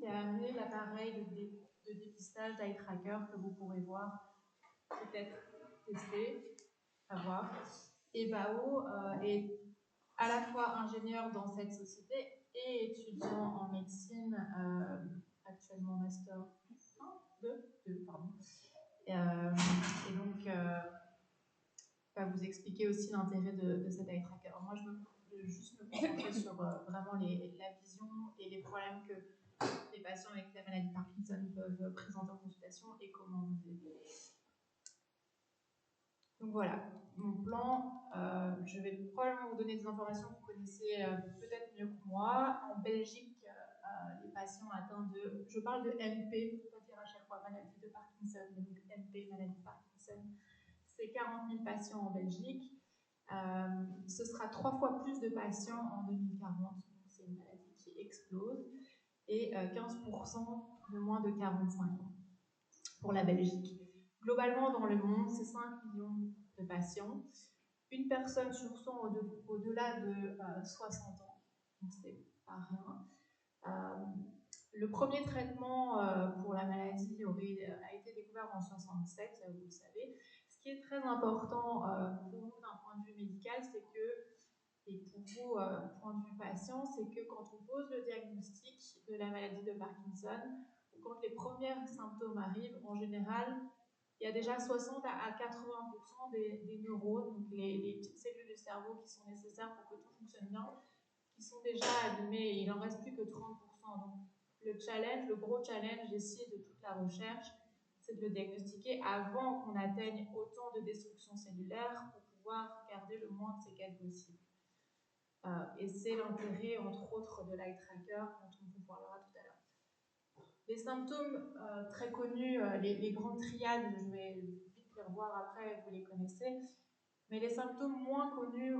qui a amené l'appareil de dépistage d'eye tracker que vous pourrez voir, peut-être tester, à voir. Et Bao est à la fois ingénieur dans cette société et étudiant en médecine, actuellement master 2, pardon. Et donc, va vous expliquer aussi l'intérêt de cet eye tracker. Alors moi, je vais juste me concentrer sur vraiment la vision et les problèmes que les patients avec la maladie de Parkinson peuvent présenter en consultation et comment vous aider. Donc voilà, mon plan, je vais probablement vous donner des informations que vous connaissez peut-être mieux que moi. En Belgique, les patients atteints de, je parle de MP, pour ne pas dire à chaque fois maladie de Parkinson, mais donc MP, maladie de Parkinson, c'est 40 000 patients en Belgique. Ce sera 3 fois plus de patients en 2040, donc c'est une maladie qui explose, et 15% de moins de 45 ans pour la Belgique. Globalement, dans le monde, c'est 5 millions de patients. Une personne sur 100 au-delà de 60 ans, donc c'est pas rien. Le premier traitement pour la maladie a été découvert en 67, vous le savez. Ce qui est très important pour nous d'un point de vue médical, c'est que, et pour vous, point de vue patient, c'est que quand on pose le diagnostic de la maladie de Parkinson, ou quand les premiers symptômes arrivent, en général, il y a déjà 60 à 80% des neurones, donc les petites cellules du cerveau qui sont nécessaires pour que tout fonctionne bien, qui sont déjà allumées, et il n'en reste plus que 30%. Donc, le gros challenge ici de toute la recherche, c'est de le diagnostiquer avant qu'on atteigne autant de destruction cellulaire pour pouvoir garder le moins de séquelles possible. Et c'est l'intérêt, entre autres, de l'eye tracker, dont on vous parlera tout à l'heure. Les symptômes très connus, les grandes triades, je vais vite les revoir après, vous les connaissez, mais les symptômes moins connus,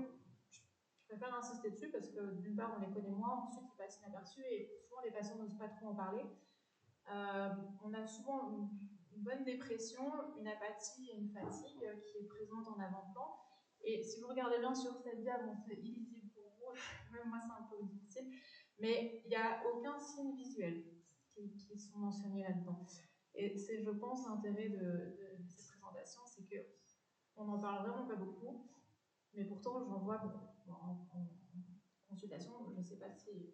je préfère insister dessus parce que d'une part on les connaît moins, ensuite ils passent inaperçus et souvent les patients n'osent pas trop en parler. On a souvent une bonne dépression, une apathie et une fatigue qui est présente en avant-plan. Et si vous regardez bien sur cette dia, bon, c'est illisible pour vous, même moi c'est un peu difficile, mais il n'y a aucun signe visuel qui sont mentionnés là-dedans. Et c'est, je pense, l'intérêt de cette présentation, c'est qu'on n'en parle vraiment pas beaucoup, mais pourtant j'en vois beaucoup en consultation. Je ne sais pas si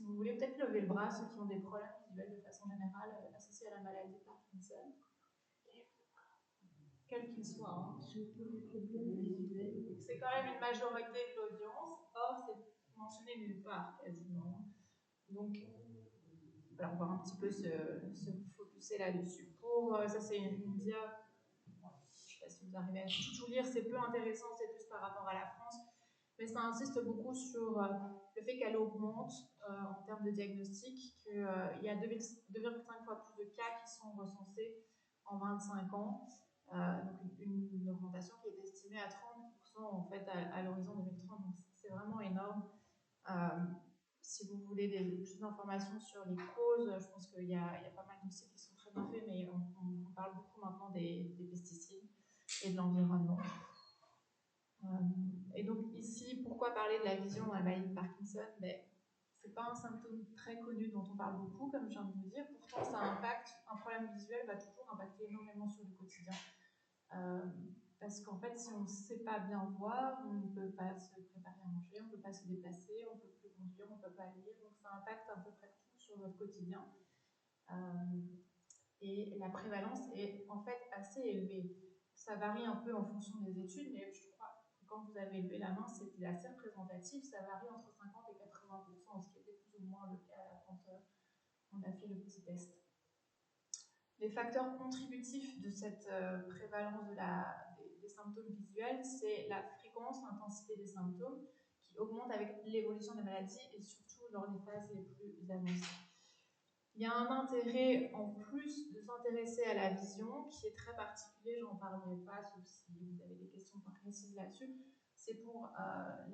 vous voulez peut-être lever le bras, ceux qui ont des problèmes visuels de façon générale associés à la maladie de Parkinson. Quel qu'il soit. Hein. C'est quand même une majorité de l'audience. Or, c'est mentionné nulle part, quasiment. Donc, alors, on va un petit peu se focuser là-dessus. Ça, c'est une dia. Je ne sais pas si vous arrivez à tout lire, c'est peu intéressant, c'est plus par rapport à la France. Mais ça insiste beaucoup sur le fait qu'elle augmente en termes de diagnostic, qu'il y a 2,5 fois plus de cas qui sont recensés en 25 ans. Donc une augmentation qui est estimée à 30% en fait à l'horizon 2030, donc c'est vraiment énorme. Si vous voulez plus d'informations sur les causes, je pense qu'il y a pas mal de sites qui sont très bien faits, mais on parle beaucoup maintenant des pesticides et de l'environnement. Et donc ici, pourquoi parler de la vision à la maladie de Parkinson? C'est pas un symptôme très connu dont on parle beaucoup, comme je viens de vous dire. Pourtant, ça impacte, un problème visuel va toujours impacter énormément sur le quotidien. Parce qu'en fait, si on ne sait pas bien voir, on ne peut pas se préparer à manger, on ne peut pas se déplacer, on ne peut plus conduire, on ne peut pas lire. Donc ça impacte à peu près tout sur notre quotidien. Et la prévalence est en fait assez élevée. Ça varie un peu en fonction des études, mais je crois que quand vous avez levé la main, c'était assez représentatif. Ça varie entre 50 et 80%, ce qui était plus ou moins le cas quand on a fait le petit test. Les facteurs contributifs de cette prévalence des symptômes visuels, c'est la fréquence, l'intensité des symptômes qui augmente avec l'évolution des maladies et surtout lors des phases les plus avancées. Il y a un intérêt en plus de s'intéresser à la vision qui est très particulier, j'en parlerai pas, sauf si vous avez des questions précises là-dessus. C'est pour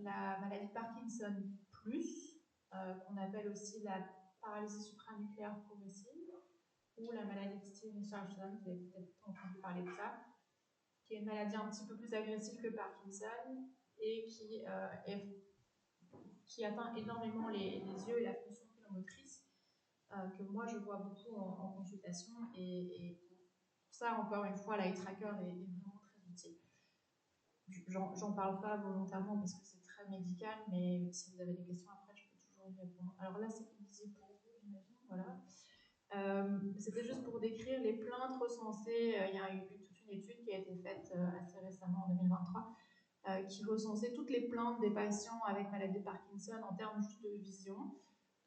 la maladie de Parkinson+, qu'on appelle aussi la paralysie supranucléaire progressive, ou la maladie de Stevens-Richardson, vous avez peut-être entendu parler de ça, qui est une maladie un petit peu plus agressive que Parkinson et qui atteint énormément les yeux et la fonction motrice. que moi je vois beaucoup en consultation, et pour ça, encore une fois, l'eye tracker est vraiment très utile. J'en parle pas volontairement parce que c'est très médical, mais si vous avez des questions après, je peux toujours y répondre. Alors là, c'est visible pour vous, j'imagine, voilà. C'était juste pour décrire les plaintes recensées. Il y a eu toute une étude qui a été faite assez récemment, en 2023, qui recensait toutes les plaintes des patients avec maladie de Parkinson en termes juste de vision.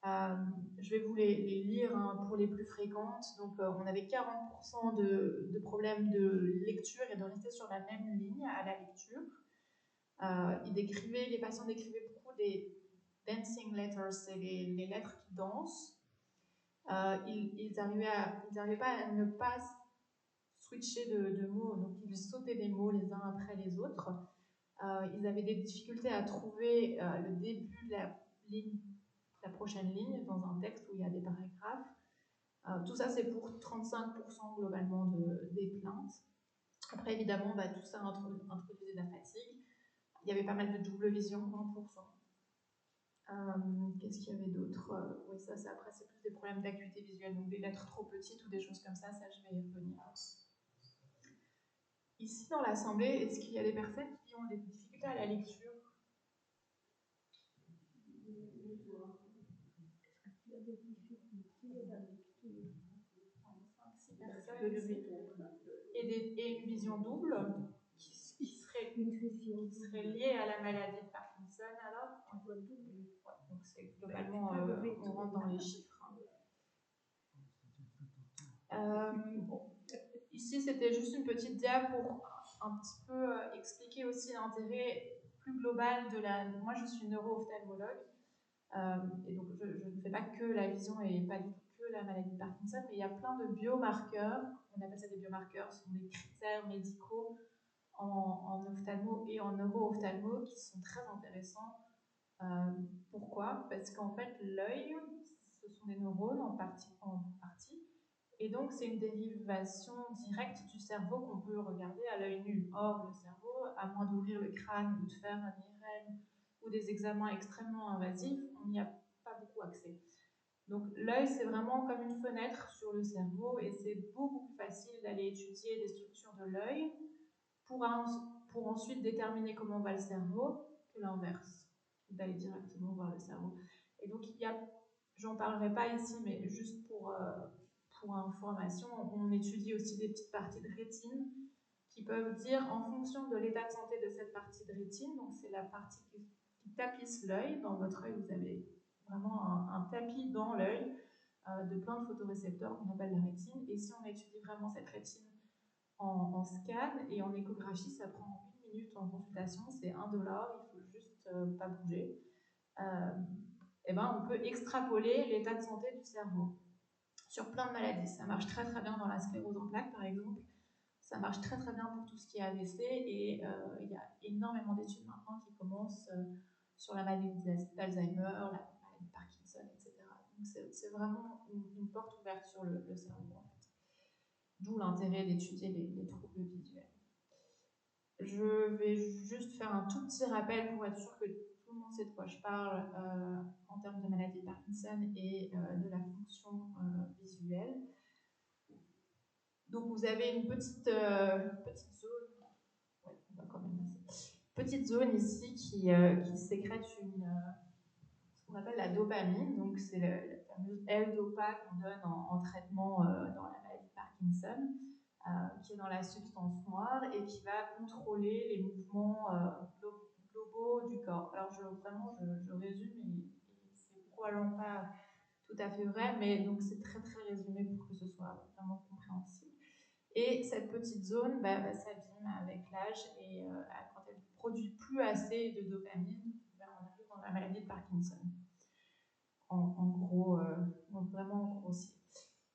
Je vais vous les lire, hein, pour les plus fréquentes. Donc, on avait 40% de problèmes de lecture et de rester sur la même ligne à la lecture. Les patients décrivaient beaucoup des dancing letters, c'est les lettres qui dansent. Ils n'arrivaient pas à ne pas switcher de mots, donc ils sautaient des mots les uns après les autres. Ils avaient des difficultés à trouver le début de la prochaine ligne dans un texte où il y a des paragraphes. Tout ça, c'est pour 35% globalement des plaintes. Après, évidemment, tout ça introduisait de la fatigue. Il y avait pas mal de double vision, 20%. Qu'est-ce qu'il y avait d'autre? Oui, ça, après, c'est plus des problèmes d'acuité visuelle, donc des lettres trop petites ou des choses comme ça je vais y revenir. Ici, dans l'assemblée, est-ce qu'il y a des personnes qui ont des difficultés à la lecture? Et une vision double qui serait liée à la maladie de Parkinson, alors? Ouais, donc c'est globalement, on rentre dans les chiffres. Ici, c'était juste une petite dia pour un petit peu expliquer aussi l'intérêt plus global de la... Moi, je suis neuro-ophtalmologue, et donc je ne fais pas que la vision et pas du tout que la maladie de Parkinson, mais il y a plein de biomarqueurs, on appelle ça des biomarqueurs, ce sont des critères médicaux en ophtalmo et en neuro-ophtalmo qui sont très intéressants. Pourquoi? Parce qu'en fait, l'œil, ce sont des neurones en partie, et donc c'est une dérivation directe du cerveau qu'on peut regarder à l'œil nu. Or, le cerveau, à moins d'ouvrir le crâne ou de faire un IRM ou des examens extrêmement invasifs, on n'y a pas beaucoup accès. Donc l'œil, c'est vraiment comme une fenêtre sur le cerveau, et c'est beaucoup plus facile d'aller étudier les structures de l'œil pour ensuite déterminer comment va le cerveau que l'inverse, d'aller directement voir le cerveau. Et donc j'en parlerai pas ici, mais juste pour information, on étudie aussi des petites parties de rétine qui peuvent dire, en fonction de l'état de santé de cette partie de rétine, donc c'est la partie qui tapisse l'œil. Dans votre œil, vous avez vraiment un tapis dans l'œil de plein de photorécepteurs qu'on appelle la rétine. Et si on étudie vraiment cette rétine en scan et en échographie, ça prend 1 minute en consultation, c'est $1, il faut juste pas bouger. Et on peut extrapoler l'état de santé du cerveau sur plein de maladies. Ça marche très très bien dans la sclérose en plaques, par exemple. Ça marche très très bien pour tout ce qui est AVC, et il y a énormément d'études maintenant qui commencent sur la maladie d'Alzheimer, la maladie de Parkinson, etc. Donc c'est vraiment une porte ouverte sur le cerveau, en fait. D'où l'intérêt d'étudier les troubles visuels. Je vais juste faire un tout petit rappel pour être sûr que tout le monde sait de quoi je parle en termes de maladie de Parkinson et de la fonction visuelle. Donc vous avez une petite zone, ouais, on va quand même petite zone ici qui sécrète ce qu'on appelle la dopamine. Donc c'est la fameuse L-Dopa qu'on donne en traitement dans la maladie de Parkinson, qui est dans la substance noire et qui va contrôler les mouvements globaux du corps. Alors je résume, et c'est probablement pas tout à fait vrai, mais donc c'est très très résumé pour que ce soit vraiment compréhensible. Et cette petite zone s'abîme avec l'âge, et quand elle ne produit plus assez de dopamine, on arrive dans la maladie de Parkinson. En gros, vraiment grossier.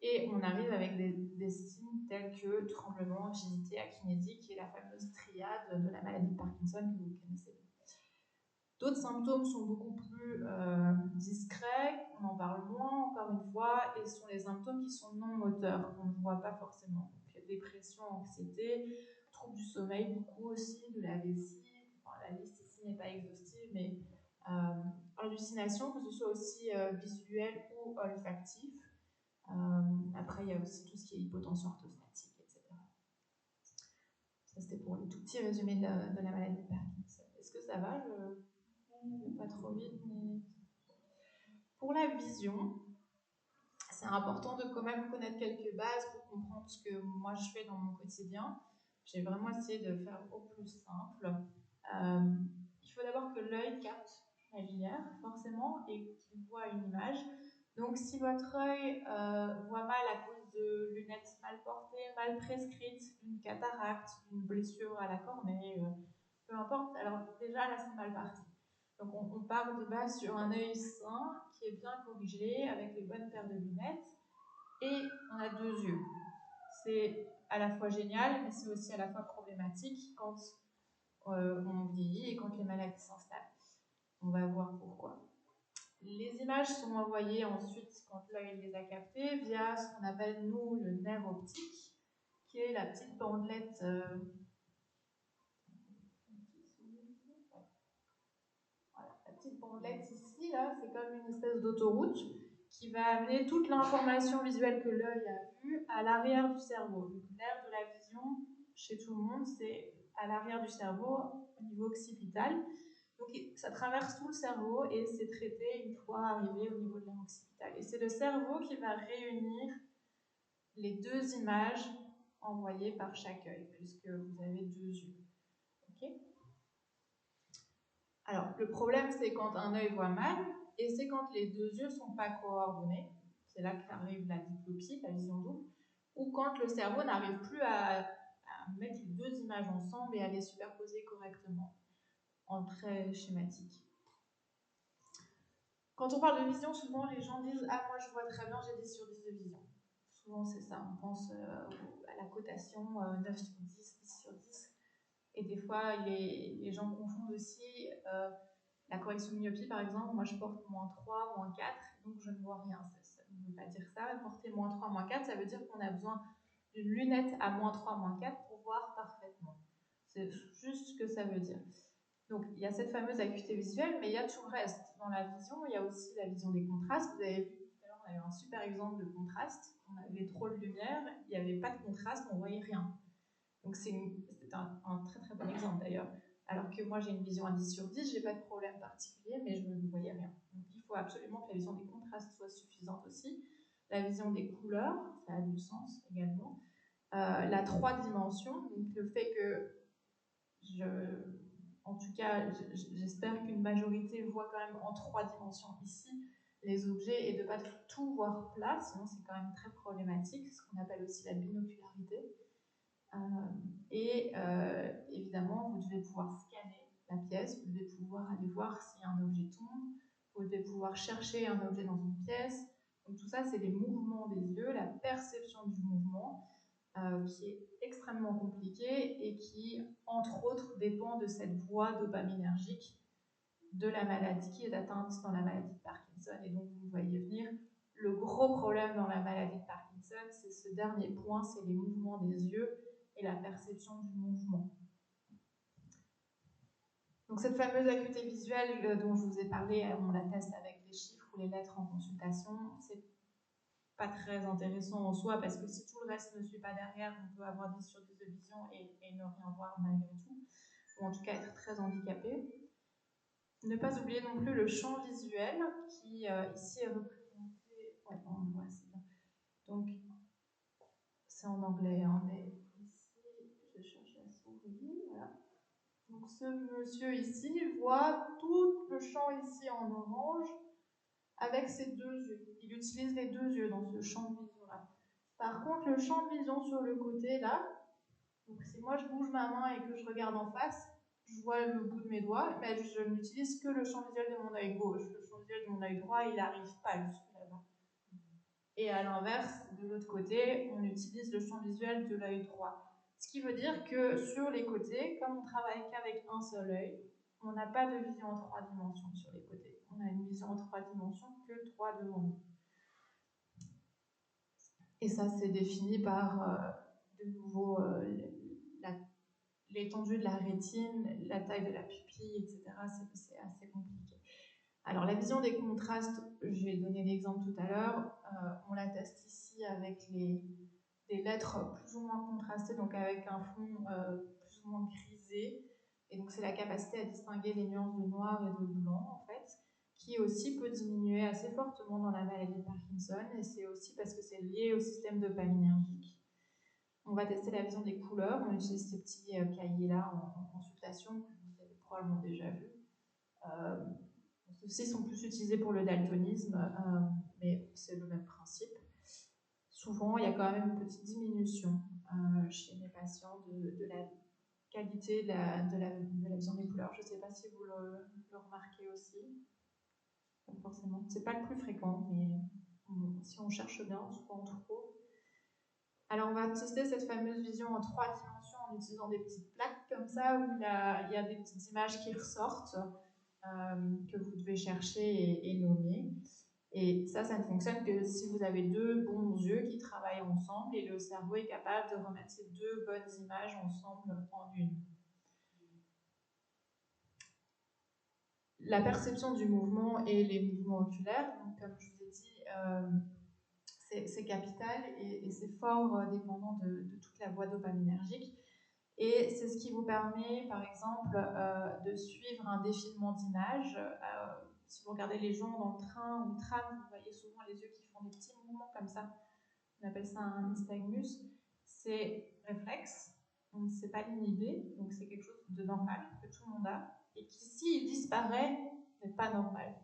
Et on arrive avec des signes tels que tremblement, rigidité, akinésie, qui est la fameuse triade de la maladie de Parkinson que vous connaissez. D'autres symptômes sont beaucoup plus discrets, on en parle moins, encore une fois, et ce sont les symptômes qui sont non moteurs, qu'on ne voit pas forcément. Donc, dépression, anxiété, troubles du sommeil, beaucoup aussi, de la vessie. Enfin, la liste ici n'est pas exhaustive, mais hallucinations, que ce soit aussi visuelles ou olfactives. Après, il y a aussi tout ce qui est hypotension orthostatique, etc. Ça, c'était pour le tout petit résumé de la maladie de Parkinson. Est-ce que ça va? Je ne vais pas trop vite, mais... Pour la vision, c'est important de quand même connaître quelques bases pour comprendre ce que moi je fais dans mon quotidien. J'ai vraiment essayé de faire au plus simple. Il faut d'abord que l'œil capte la lumière, forcément, et qu'il voit une image. Donc, si votre œil voit mal à cause de lunettes mal portées, mal prescrites, d'une cataracte, d'une blessure à la cornée, peu importe, alors déjà là c'est mal parti. Donc, on part de base sur un œil sain qui est bien corrigé avec les bonnes paires de lunettes. Et on a deux yeux. C'est à la fois génial, mais c'est aussi à la fois problématique quand on vieillit et quand les maladies s'installent. On va voir pourquoi. Les images sont envoyées ensuite, quand l'œil les a captées, via ce qu'on appelle, nous, le nerf optique, qui est la petite bandelette. Voilà, la petite bandelette ici, là, c'est comme une espèce d'autoroute qui va amener toute l'information visuelle que l'œil a vue à l'arrière du cerveau. Donc, l'aire de la vision, chez tout le monde, c'est à l'arrière du cerveau, au niveau occipital. Donc, ça traverse tout le cerveau et c'est traité une fois arrivé au niveau de l'aire occipitale. Et c'est le cerveau qui va réunir les deux images envoyées par chaque œil, puisque vous avez deux yeux. Okay. Alors, le problème, c'est quand un œil voit mal, et c'est quand les deux yeux ne sont pas coordonnés. C'est là qu'arrive la diplopie, la vision double, ou quand le cerveau n'arrive plus à mettre les deux images ensemble et à les superposer correctement, en très schématique. Quand on parle de vision, souvent les gens disent « Ah, moi je vois très bien, j'ai 10 sur 10 de vision ». Souvent c'est ça, on pense à la cotation 9 sur 10, 10 sur 10. Et des fois, les gens confondent aussi la correction de myopie, par exemple. Moi, je porte -3, -4, donc je ne vois rien. Ça ne veut pas dire ça. Porter -3, -4, ça veut dire qu'on a besoin d'une lunette à -3, -4 pour voir parfaitement. C'est juste ce que ça veut dire. Donc, il y a cette fameuse acuité visuelle, mais il y a tout le reste. Dans la vision, il y a aussi la vision des contrastes. Vous avez vu tout à l'heure, on a eu un super exemple de contraste. On avait trop de lumière, il n'y avait pas de contraste, on ne voyait rien. Donc c'est un très très bon exemple d'ailleurs. Alors que moi j'ai une vision à 10 sur 10, j'ai pas de problème particulier, mais je ne voyais rien. Donc il faut absolument que la vision des contrastes soit suffisante aussi. La vision des couleurs, ça a du sens également. La 3 dimensions, donc le fait que en tout cas, j'espère qu'une majorité voit quand même en 3 dimensions ici les objets et de ne pas tout voir plat, sinon c'est quand même très problématique, ce qu'on appelle aussi la binocularité. Évidemment, vous devez pouvoir scanner la pièce, vous devez pouvoir aller voir si un objet tombe, vous devez pouvoir chercher un objet dans une pièce. Donc tout ça, c'est les mouvements des yeux, la perception du mouvement, qui est extrêmement compliqué et qui, entre autres, dépend de cette voie dopaminergique de la maladie qui est atteinte dans la maladie de Parkinson. Et donc, vous voyez venir, le gros problème dans la maladie de Parkinson, c'est ce dernier point, c'est les mouvements des yeux et la perception du mouvement. Donc cette fameuse acuité visuelle dont je vous ai parlé, on la teste avec les chiffres ou les lettres en consultation, c'est pas très intéressant en soi parce que si tout le reste ne suit pas derrière, on peut avoir 10 sur 10 de vision et ne rien voir malgré tout, ou en tout cas être très handicapé. Ne pas oublier non plus le champ visuel qui ici est représenté. Ouais, on le voit, c'est bien. Donc c'est en anglais, hein, mais ici, je cherche la souris, voilà. Donc ce monsieur ici voit tout le champ ici en orange avec ses deux yeux. Il utilise les deux yeux dans ce champ de vision-là. Par contre, le champ de vision sur le côté, là, donc si moi je bouge ma main et que je regarde en face, je vois le bout de mes doigts, mais je n'utilise que le champ visuel de mon œil gauche. Le champ visuel de mon œil droit, il n'arrive pas jusque là-bas. Et à l'inverse, de l'autre côté, on utilise le champ visuel de l'œil droit. Ce qui veut dire que sur les côtés, comme on travaille qu'avec un seul œil, on n'a pas de vision en 3 dimensions sur les côtés. On a une vision en 3 dimensions que 3 devant nous. Et ça, c'est défini par, de nouveau, l'étendue de la rétine, la taille de la pupille, etc. C'est assez compliqué. Alors, la vision des contrastes, j'ai donné l'exemple tout à l'heure, on la teste j'atteste ici avec des lettres plus ou moins contrastées, donc avec un fond plus ou moins grisé. Et donc c'est la capacité à distinguer les nuances de noir et de blanc, en fait, qui aussi peut diminuer assez fortement dans la maladie de Parkinson. Et c'est aussi parce que c'est lié au système dopaminergique. On va tester la vision des couleurs. On utilise ces petits cahiers-là en consultation, que vous avez probablement déjà vus. Ceux-ci sont plus utilisés pour le daltonisme, mais c'est le même principe. Souvent, il y a quand même une petite diminution chez mes patients de la qualité de la vision des couleurs. Je ne sais pas si vous le remarquez aussi. Pas forcément. C'est pas le plus fréquent, mais si on cherche bien, souvent on trouve. Alors, on va tester cette fameuse vision en 3 dimensions en utilisant des petites plaques comme ça, où il y a des petites images qui ressortent, que vous devez chercher et nommer. Et ça ne fonctionne que si vous avez deux bons yeux qui travaillent ensemble et le cerveau est capable de remettre ces deux bonnes images ensemble en une. La perception du mouvement et les mouvements oculaires, donc comme je vous ai dit, c'est capital et c'est fort dépendant de toute la voie dopaminergique. Et c'est ce qui vous permet, par exemple, de suivre un défilement d'images. Si vous regardez les gens dans le train ou le tram, vous voyez souvent les yeux qui font des petits mouvements comme ça. On appelle ça un nystagmus. C'est réflexe, donc c'est pas inhibé, donc c'est quelque chose de normal que tout le monde a, et qui, s'il disparaît, n'est pas normal.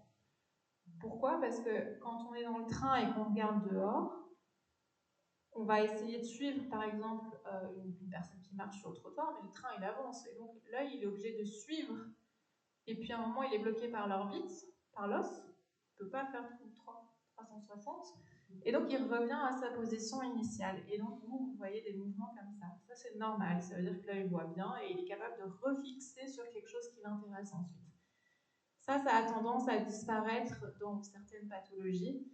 Pourquoi? Parce que quand on est dans le train et qu'on regarde dehors, on va essayer de suivre, par exemple, une personne qui marche sur le trottoir, mais le train, il avance. Et donc, l'œil, il est obligé de suivre. Et puis, à un moment, il est bloqué par l'orbite, par l'os. Il ne peut pas faire 360. Et donc, il revient à sa position initiale. Et donc, vous voyez des mouvements comme ça. Ça, c'est normal. Ça veut dire que l'œil voit bien et il est capable de refixer sur quelque chose qui l'intéresse ensuite. Ça a tendance à disparaître dans certaines pathologies.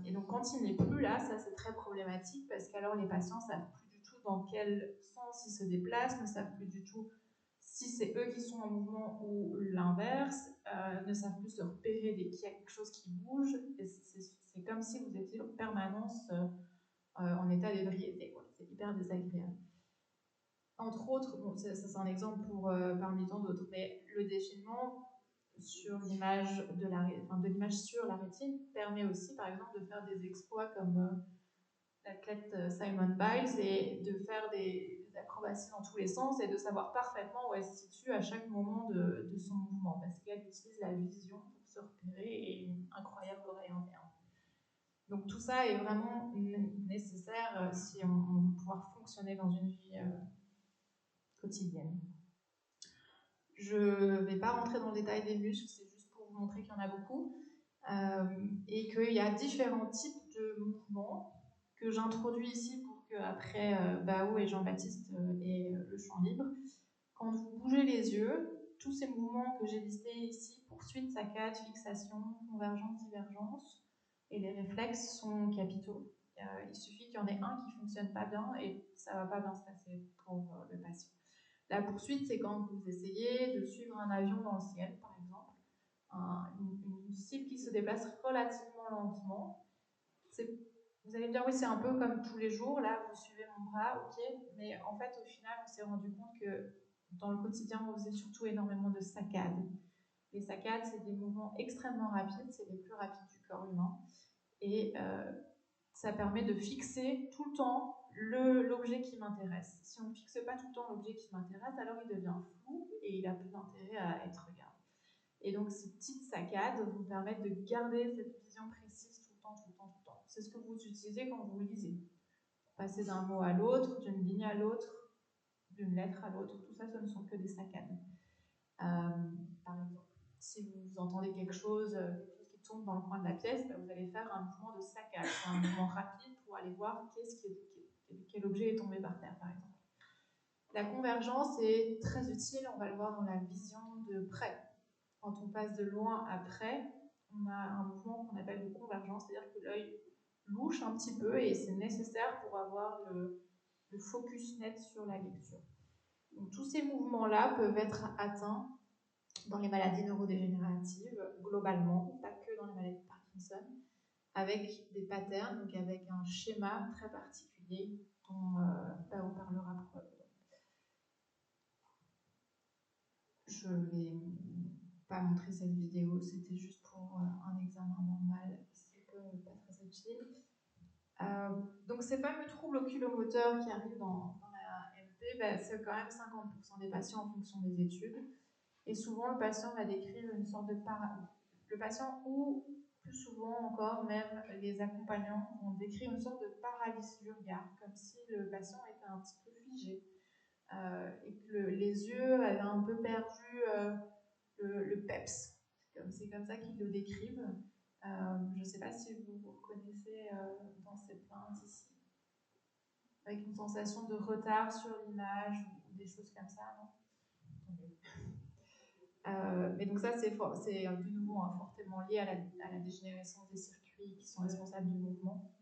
Et donc, quand il n'est plus là, ça c'est très problématique parce qu'alors les patients ne savent plus du tout dans quel sens ils se déplacent, ne savent plus du tout si c'est eux qui sont en mouvement ou l'inverse, ne savent plus se repérer dès qu'il y a quelque chose qui bouge. Et c'est comme si vous étiez en permanence en état d'ébriété. C'est hyper désagréable. Entre autres, bon, ça c'est un exemple parmi tant d'autres, mais le défilement sur l'image de l'image sur la rétine permet aussi, par exemple, de faire des exploits comme l'athlète Simone Biles et de faire des acrobaties dans tous les sens et de savoir parfaitement où elle se situe à chaque moment de son mouvement parce qu'elle utilise la vision pour se repérer et une incroyable oreille interne. Donc tout ça est vraiment nécessaire si on veut pouvoir fonctionner dans une vie quotidienne. Je ne vais pas rentrer dans le détail des muscles, c'est juste pour vous montrer qu'il y en a beaucoup et qu'il y a différents types de mouvements que j'introduis ici pour qu'après Bao et Jean-Baptiste aient le champ libre. Quand vous bougez les yeux, tous ces mouvements que j'ai listés ici, poursuite, saccade, fixation, convergence, divergence, et les réflexes sont capitaux. Il suffit qu'il y en ait un qui ne fonctionne pas bien et ça ne va pas bien se passer pour le patient. La poursuite, c'est quand vous essayez de suivre un avion dans le ciel, par exemple, une cible qui se déplace relativement lentement. Vous allez me dire, oui, c'est un peu comme tous les jours, là, vous suivez mon bras, ok, mais en fait, au final, on s'est rendu compte que dans le quotidien, on faisait surtout énormément de saccades. Les saccades, c'est des mouvements extrêmement rapides, c'est les plus rapides du corps humain, et ça permet de fixer tout le temps l'objet qui m'intéresse. Si on ne fixe pas tout le temps l'objet qui m'intéresse, alors il devient flou et il n'a plus d'intérêt à être regardé. Et donc ces petites saccades vous permettent de garder cette vision précise tout le temps, tout le temps, tout le temps. C'est ce que vous utilisez quand vous lisez. Passer d'un mot à l'autre, d'une ligne à l'autre, d'une lettre à l'autre, tout ça, ce ne sont que des saccades. Par exemple, si vous entendez quelque chose qui tombe dans le coin de la pièce, vous allez faire un mouvement de saccade, un mouvement rapide pour aller voir quel objet est tombé par terre, par exemple. La convergence est très utile, on va le voir dans la vision de près. Quand on passe de loin à près, on a un mouvement qu'on appelle de convergence, c'est-à-dire que l'œil louche un petit peu et c'est nécessaire pour avoir le focus net sur la lecture. Donc, tous ces mouvements-là peuvent être atteints dans les maladies neurodégénératives, globalement, pas que dans les maladies de Parkinson. avec des patterns, donc avec un schéma très particulier dont on parlera probablement. Je ne vais pas montrer cette vidéo, c'était juste pour un examen normal, c'est pas très utile. Donc ces fameux troubles oculomoteurs qui arrivent dans la MP, c'est quand même 50% des patients en fonction des études. Et souvent, le patient va décrire une sorte de le patient ou plus souvent encore même les accompagnants vont décrire une sorte de paralysie du regard, comme si le patient était un petit peu figé et que les yeux avaient un peu perdu le peps. C'est comme ça qu'ils le décrivent. Je ne sais pas si vous vous reconnaissez dans ces plaintes ici, avec une sensation de retard sur l'image ou des choses comme ça, non? Mais donc ça, c'est de nouveau fortement lié à la dégénérescence des circuits qui sont responsables du mouvement.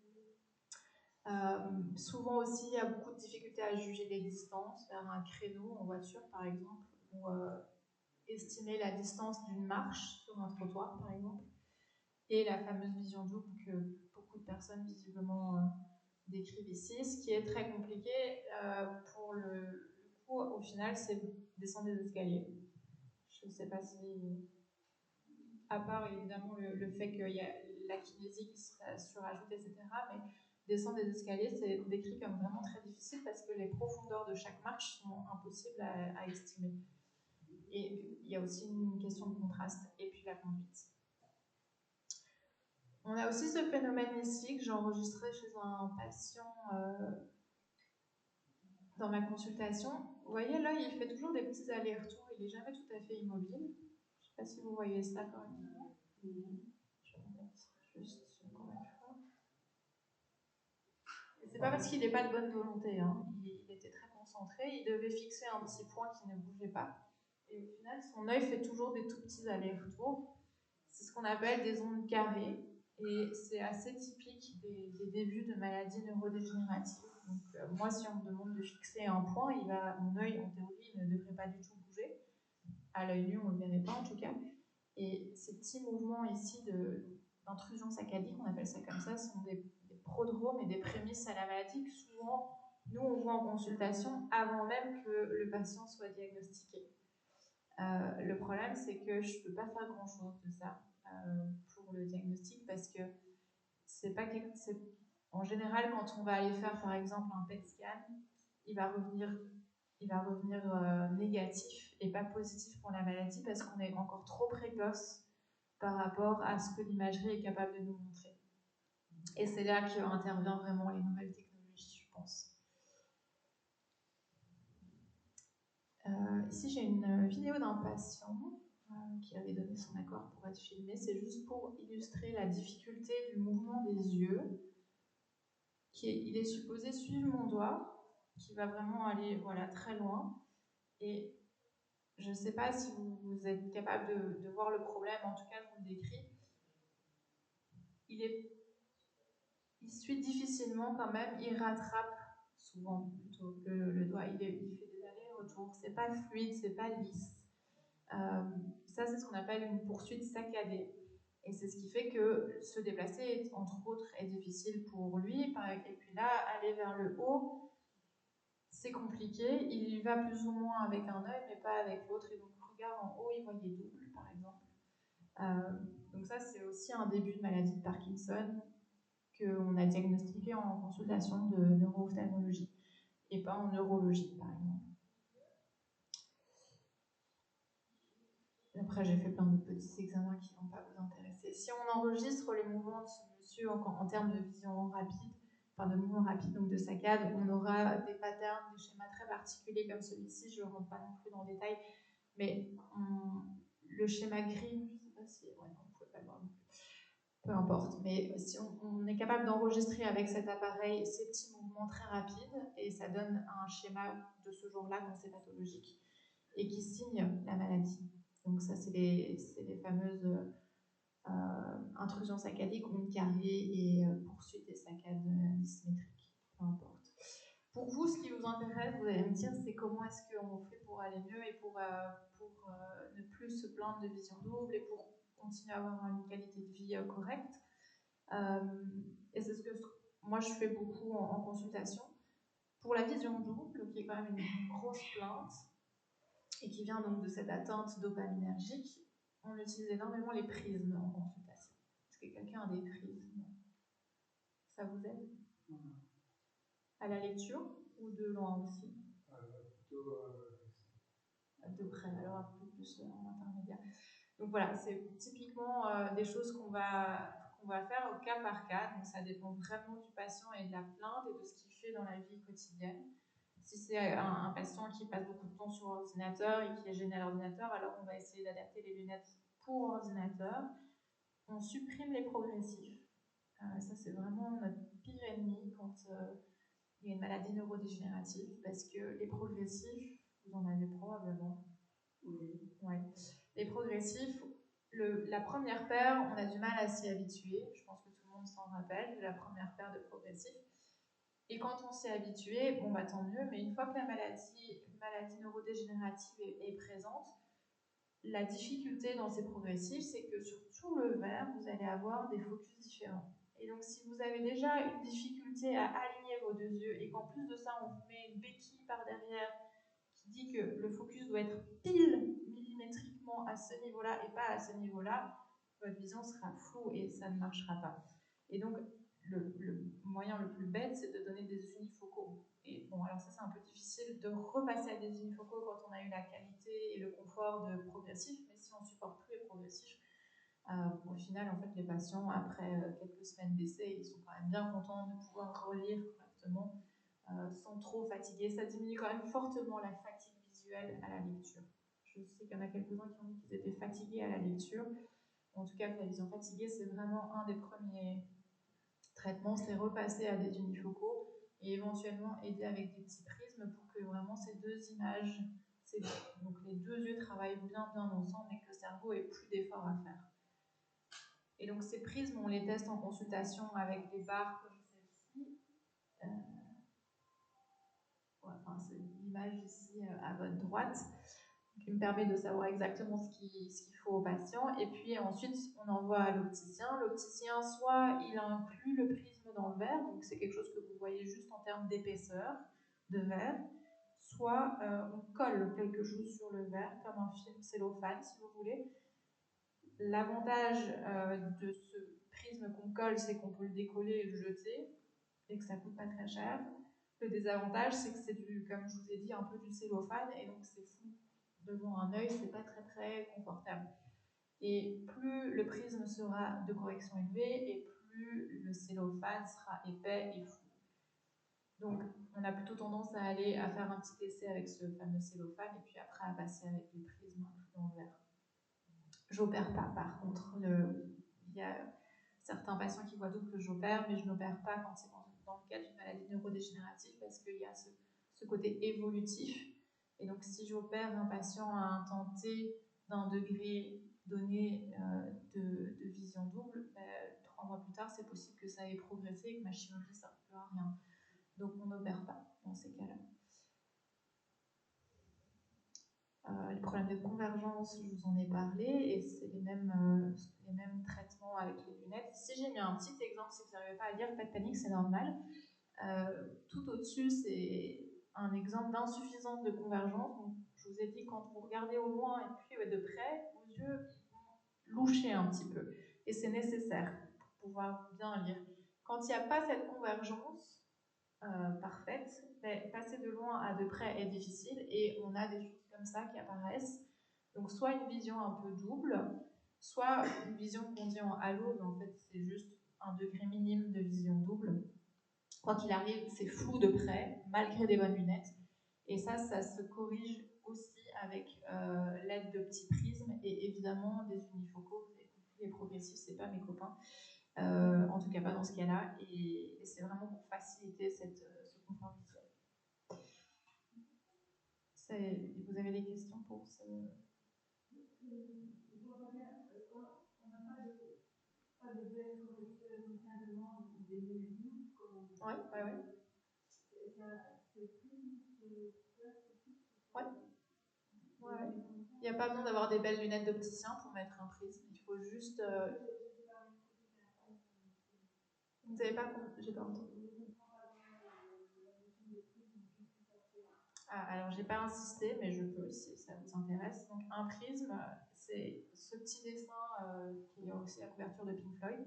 Souvent aussi, il y a beaucoup de difficultés à juger les distances vers un créneau en voiture, par exemple, ou estimer la distance d'une marche sur un trottoir, par exemple, et la fameuse vision double que beaucoup de personnes visiblement décrivent ici. Ce qui est très compliqué pour le coup, au final, c'est descendre des escaliers. Je ne sais pas si, à part évidemment le fait qu'il y a la kinésie qui se surajoute, etc., mais descendre des escaliers, c'est décrit comme vraiment très difficile parce que les profondeurs de chaque marche sont impossibles à estimer. Et il y a aussi une question de contraste et puis la conduite. On a aussi ce phénomène ici que j'ai enregistré chez un patient dans ma consultation. Vous voyez, là, il fait toujours des petits allers-retours, il n'est jamais tout à fait immobile. Je ne sais pas si vous voyez ça quand même. Je vais mettre juste encore une fois. C'est pas parce qu'il n'est pas de bonne volonté, hein. Il était très concentré, il devait fixer un petit point qui ne bougeait pas. Et au final, son œil fait toujours des tout petits allers-retours. C'est ce qu'on appelle des ondes carrées. Et c'est assez typique des débuts de maladies neurodégénératives. Donc, moi, si on me demande de fixer un point, mon œil, en théorie, ne devrait pas du tout bouger. À l'œil nu, on ne le verrait pas, en tout cas. Et ces petits mouvements ici d'intrusion saccadique, on appelle ça comme ça, sont des prodromes et des prémices à la maladie que souvent, nous, on voit en consultation avant même que le patient soit diagnostiqué. Le problème, c'est que je ne peux pas faire grand-chose de ça pour le diagnostic parce que c'est pas en général, quand on va aller faire, par exemple, un PET scan, il va revenir négatif et pas positif pour la maladie parce qu'on est encore trop précoce par rapport à ce que l'imagerie est capable de nous montrer. Et c'est là qu'intervient vraiment les nouvelles technologies, je pense. Ici, j'ai une vidéo d'un patient qui avait donné son accord pour être filmé. C'est juste pour illustrer la difficulté du mouvement des yeux. Il est supposé suivre mon doigt, qui va vraiment aller très loin. Et je ne sais pas si vous êtes capable de voir le problème, en tout cas, je vous le décris. Il suit difficilement quand même, il rattrape souvent plutôt que le doigt. Il fait des allers-retours, c'est pas fluide, c'est pas lisse. Ça, c'est ce qu'on appelle une poursuite saccadée. Et c'est ce qui fait que se déplacer, entre autres, est difficile pour lui. Et puis là, aller vers le haut, c'est compliqué. Il y va plus ou moins avec un œil, mais pas avec l'autre. Et donc, regarde en haut, il voyait double, par exemple. Donc ça, c'est aussi un début de maladie de Parkinson qu'on a diagnostiqué en consultation de neuro-ophtalmologie et pas en neurologie, par exemple. Après, j'ai fait plein de petits examens qui ne vont pas vous intéresser. Si on enregistre les mouvements de ce monsieur en termes de vision rapide, enfin de mouvement rapide, donc de saccade, on aura des patterns, des schémas très particuliers comme celui-ci. Je ne rentre pas non plus dans le détail, mais le schéma gris, je ne sais pas si... Ouais, non, vous ne pouvez pas le voir non plus. Peu importe, mais si on est capable d'enregistrer avec cet appareil ces petits mouvements très rapides, et ça donne un schéma de ce genre-là quand c'est pathologique, et qui signe la maladie. Donc ça, c'est les fameuses intrusions saccadiques, ondes carrées et poursuites des saccades dissymétriques, peu importe. Pour vous, ce qui vous intéresse, vous allez me dire, c'est comment est-ce qu'on fait pour aller mieux et pour ne plus se plaindre de vision double et pour continuer à avoir une qualité de vie correcte. Et c'est ce que moi je fais beaucoup en consultation. Pour la vision double, qui est quand même une grosse plainte, et qui vient donc de cette atteinte dopaminergique, on utilise énormément les prismes en consultation. Est-ce que quelqu'un a des prismes? Ça vous aide? À la lecture ou de loin aussi? Plutôt de près, alors un peu plus en intermédiaire. Donc voilà, c'est typiquement des choses qu'on va faire au cas par cas. Donc ça dépend vraiment du patient et de la plainte et de ce qu'il fait dans la vie quotidienne. Si c'est un patient qui passe beaucoup de temps sur ordinateur et qui est gêné à l'ordinateur, alors on va essayer d'adapter les lunettes pour ordinateur. On supprime les progressifs. Ça, c'est vraiment notre pire ennemi quand il y a une maladie neurodégénérative, parce que les progressifs, vous en avez probablement. Oui. Ouais. Les progressifs, la première paire, on a du mal à s'y habituer. Je pense que tout le monde s'en rappelle, de la première paire de progressifs. Et quand on s'y est habitué, bon bah tant mieux, mais une fois que la maladie neurodégénérative est présente, la difficulté dans ces progressifs, c'est que sur tout le verre, vous allez avoir des focus différents. Et donc si vous avez déjà une difficulté à aligner vos deux yeux et qu'en plus de ça, on vous met une béquille par derrière qui dit que le focus doit être pile millimétriquement à ce niveau-là et pas à ce niveau-là, votre vision sera floue et ça ne marchera pas. Et donc, le moyen le plus bête, c'est de donner des unifocaux. Et bon, alors ça, c'est un peu difficile de repasser à des unifocaux quand on a eu la qualité et le confort de progressif, mais si on supporte plus les progressifs, au final, en fait, les patients, après quelques semaines d'essai, ils sont quand même bien contents de pouvoir relire correctement sans trop fatiguer. Ça diminue quand même fortement la fatigue visuelle à la lecture. Je sais qu'il y en a quelques-uns qui ont dit qu'ils étaient fatigués à la lecture. En tout cas, que la vision fatiguée, c'est vraiment un des premiers traitements, c'est repasser à des unifocaux et éventuellement aider avec des petits prismes pour que vraiment ces deux images, donc les deux yeux travaillent bien ensemble et que le cerveau ait plus d'efforts à faire. Et donc ces prismes, on les teste en consultation avec des barres comme celle-ci. Enfin, c'est l'image ici à votre droite, qui me permet de savoir exactement ce qu'il faut au patient. Et puis ensuite, on envoie à l'opticien. L'opticien, soit il inclut le prisme dans le verre, donc c'est quelque chose que vous voyez juste en termes d'épaisseur de verre, soit on colle quelque chose sur le verre, comme un film cellophane, si vous voulez. L'avantage de ce prisme qu'on colle, c'est qu'on peut le décoller et le jeter, et que ça coûte pas très cher. Le désavantage, c'est que c'est comme je vous ai dit, un peu du cellophane, et donc c'est fou. Devant un œil, c'est pas très confortable. Et plus le prisme sera de correction élevée, et plus le cellophane sera épais et flou. Donc, on a plutôt tendance à faire un petit essai avec ce fameux cellophane, et puis après à passer avec les prismes dans le verre. J'opère pas, par contre. Il y a certains patients qui voient double que j'opère, mais je n'opère pas quand c'est dans le cas d'une maladie neurodégénérative parce qu'il y a ce côté évolutif. Et donc, si j'opère un patient à un temps T d'un degré donné de vision double, 3 mois plus tard, c'est possible que ça ait progressé et que ma chirurgie ne sert plus à rien. Donc, on n'opère pas dans ces cas-là. Les problèmes de convergence, je vous en ai parlé, et c'est les mêmes traitements avec les lunettes. Ici, j'ai mis un petit exemple, si vous n'arrivez pas à lire, pas de panique, c'est normal. Tout au-dessus, c'est un exemple d'insuffisance de convergence. Donc, je vous ai dit, quand vous regardez au loin et puis de près, vos yeux vont loucher un petit peu. Et c'est nécessaire pour pouvoir bien lire. Quand il n'y a pas cette convergence parfaite, mais passer de loin à de près est difficile et on a des choses comme ça qui apparaissent. Donc soit une vision un peu double, soit une vision qu'on dit en halo, mais en fait c'est juste un degré minime de vision double. Quoi qu'il arrive, c'est flou de près, malgré des bonnes lunettes. Et ça se corrige aussi avec l'aide de petits prismes et évidemment des unifocaux. Vous avez compris, les progressifs, c'est pas mes copains. En tout cas pas dans ce cas-là, et c'est vraiment pour faciliter ce confort visuel. Vous avez des questions pour ce... Oui. Ouais. Il n'y a pas besoin d'avoir des belles lunettes d'opticien pour mettre un prisme. Il faut juste Vous n'avez pas compris, j'ai pas entendu. Ah, alors, j'ai pas insisté, mais je peux si ça vous intéresse. Donc, un prisme, c'est ce petit dessin qui est aussi la couverture de Pink Floyd,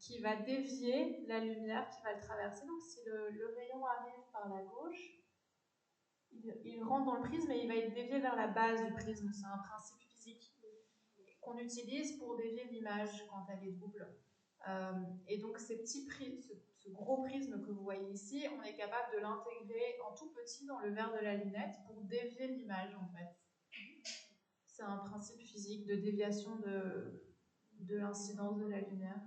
qui va dévier la lumière qui va le traverser. Donc, si le rayon arrive par la gauche, il rentre dans le prisme et il va être dévié vers la base du prisme. C'est un principe physique qu'on utilise pour dévier l'image quand elle est double. Et donc ce gros prisme que vous voyez ici, on est capable de l'intégrer en tout petit dans le verre de la lunette pour dévier l'image en fait. C'est un principe physique de déviation de l'incidence de la lumière.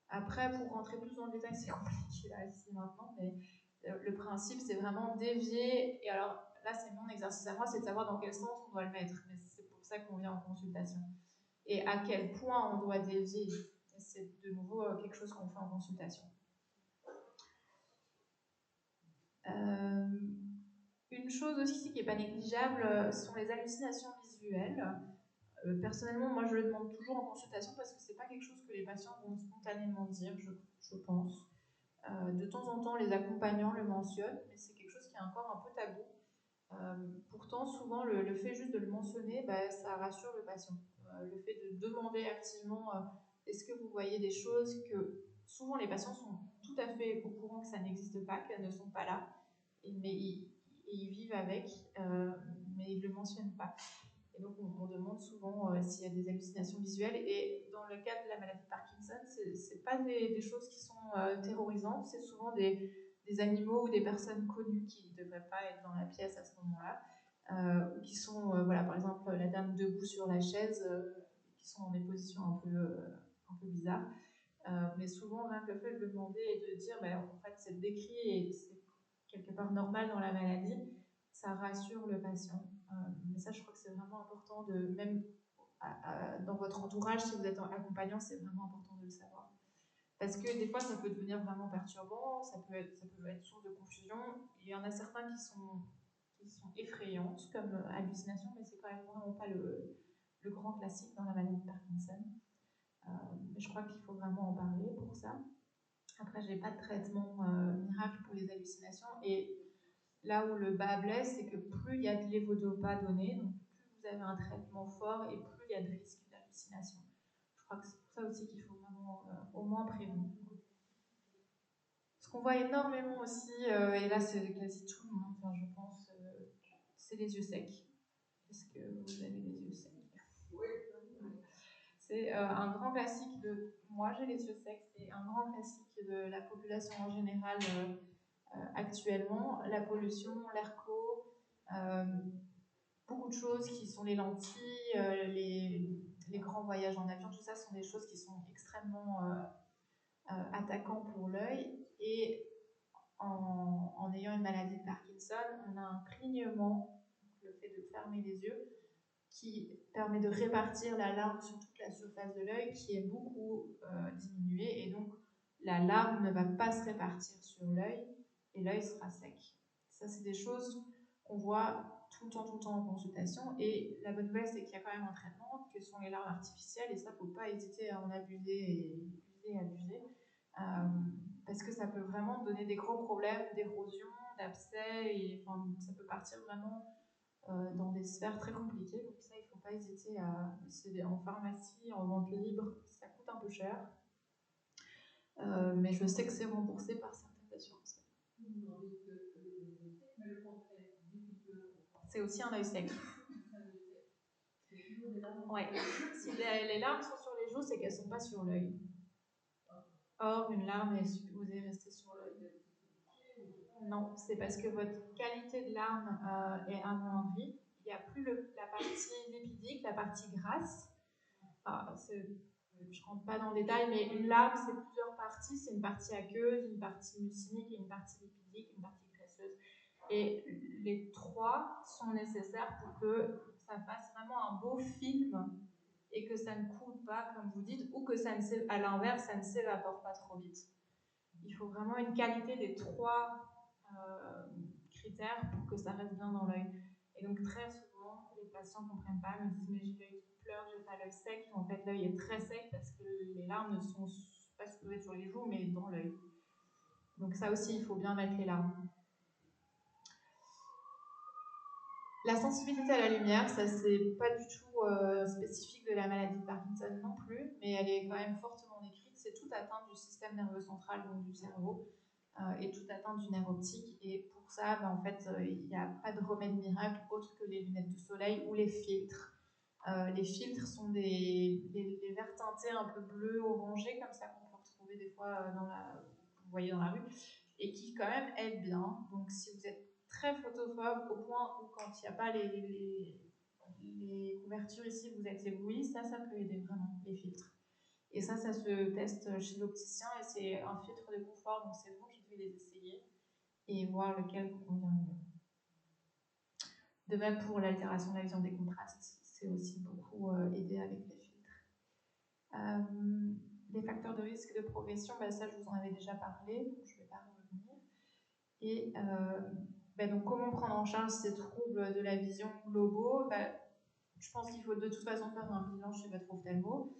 Après, pour rentrer plus dans le détail, c'est compliqué là ici maintenant, mais le principe c'est vraiment dévier. Et alors là, c'est mon exercice à moi, c'est de savoir dans quel sens on doit le mettre. Mais c'est pour ça qu'on vient en consultation. Et à quel point on doit dévier. C'est de nouveau quelque chose qu'on fait en consultation. Une chose aussi qui n'est pas négligeable sont les hallucinations visuelles. Personnellement, moi je le demande toujours en consultation parce que c'est pas quelque chose que les patients vont spontanément dire, je pense. De temps en temps, les accompagnants le mentionnent, mais c'est quelque chose qui est encore un peu tabou. Pourtant, souvent, le fait juste de le mentionner, ça rassure le patient. Le fait de demander activement est-ce que vous voyez des choses que souvent les patients sont tout à fait au courant que ça n'existe pas, qu'elles ne sont pas là, mais ils vivent avec, mais ils ne le mentionnent pas. Et donc on demande souvent s'il y a des hallucinations visuelles. Et dans le cas de la maladie de Parkinson, c'est pas des choses qui sont terrorisantes, c'est souvent des animaux ou des personnes connues qui ne devraient pas être dans la pièce à ce moment-là, ou qui sont, voilà, par exemple la dame debout sur la chaise, qui sont dans des positions un peu bizarres. Mais souvent, rien que le fait de le demander et de dire, en fait, c'est décrit et c'est quelque part normal dans la maladie, ça rassure le patient. Mais ça, je crois que c'est vraiment important de, même dans votre entourage, si vous êtes accompagnant, c'est vraiment important de le savoir. Parce que des fois, ça peut devenir vraiment perturbant, ça peut être source de confusion. Il y en a certains qui sont effrayantes, comme hallucination, mais c'est quand même vraiment pas le grand classique dans la maladie de Parkinson. Mais je crois qu'il faut vraiment en parler pour ça. Après, j'ai pas de traitement miracle pour les hallucinations. Et là où le bas blesse, c'est que plus il y a de lévodopa donné, donc plus vous avez un traitement fort et plus il y a de risque d'hallucination. Je crois que c'est pour ça aussi qu'il faut vraiment au moins prévenir. Ce qu'on voit énormément aussi, et là c'est quasi tout le monde, enfin, je pense, c'est les yeux secs. Est-ce que vous avez les yeux secs? Oui. C'est un grand classique de. Moi j'ai les yeux secs, c'est un grand classique de la population en général actuellement. La pollution, l'air clos, beaucoup de choses qui sont les lentilles, les grands voyages en avion, tout ça sont des choses qui sont extrêmement attaquants pour l'œil. Et en ayant une maladie de Parkinson, on a un clignement, le fait de fermer les yeux, qui permet de répartir la larme sur toute la surface de l'œil, qui est beaucoup diminuée, et donc la larme ne va pas se répartir sur l'œil, et l'œil sera sec. Ça, c'est des choses qu'on voit tout le temps en consultation, et la bonne nouvelle, c'est qu'il y a quand même un traitement, que sont les larmes artificielles, et ça, il ne faut pas hésiter à en abuser et abuser. Parce que ça peut vraiment donner des gros problèmes d'érosion, d'abcès, et enfin, ça peut partir vraiment dans des sphères très compliquées. Donc ça, il ne faut pas hésiter à... C'est en pharmacie, en vente libre, ça coûte un peu cher. Mais je sais que c'est remboursé par certaines assurances. C'est aussi un œil sec. Ouais. Si les larmes sont sur les joues, c'est qu'elles ne sont pas sur l'œil. Or, une larme est supposée rester sur l'œil. Non, c'est parce que votre qualité de larme est amoindrie. Il n'y a plus la partie lipidique, la partie grasse. Enfin, je ne rentre pas dans le détail, mais une larme, c'est plusieurs parties. C'est une partie aqueuse, une partie mucinique et une partie lipidique, une partie graisseuse. Et les trois sont nécessaires pour que ça fasse vraiment un beau film et que ça ne coule pas, comme vous dites, ou que ça à l'inverse, ça ne s'évapore pas trop vite. Il faut vraiment une qualité des trois critères pour que ça reste bien dans l'œil. Et donc très souvent, les patients ne comprennent pas, me disent mais j'ai l'œil pleure, j'ai pas l'œil sec. En fait, l'œil est très sec parce que les larmes ne sont pas supposées sur les joues, mais dans l'œil. Donc ça aussi, il faut bien mettre les larmes. La sensibilité à la lumière, ça c'est pas du tout spécifique de la maladie de Parkinson non plus, mais elle est quand même fortement décrite. C'est toute atteinte du système nerveux central, donc du cerveau, et toute atteinte du nerf optique. Et pour ça, en fait, il n'y a pas de remède miracle autre que les lunettes de soleil ou les filtres. Les filtres sont des verres teintés un peu bleu orangé comme ça qu'on peut retrouver des fois vous voyez dans la rue, et qui quand même aident bien. Donc si vous êtes très photophobe au point où quand il n'y a pas les couvertures ici, vous êtes ébloui, ça peut aider vraiment, les filtres. Et ça se teste chez l'opticien et c'est un filtre de confort, donc c'est vous qui devez les essayer et voir lequel vous convient le mieux. De même pour l'altération de la vision des contrastes, c'est aussi beaucoup aidé avec les filtres. Les facteurs de risque de progression, ça je vous en avais déjà parlé, donc je ne vais pas revenir. Et donc comment prendre en charge ces troubles de la vision globaux? Je pense qu'il faut de toute façon faire un bilan chez votre ophtalmo.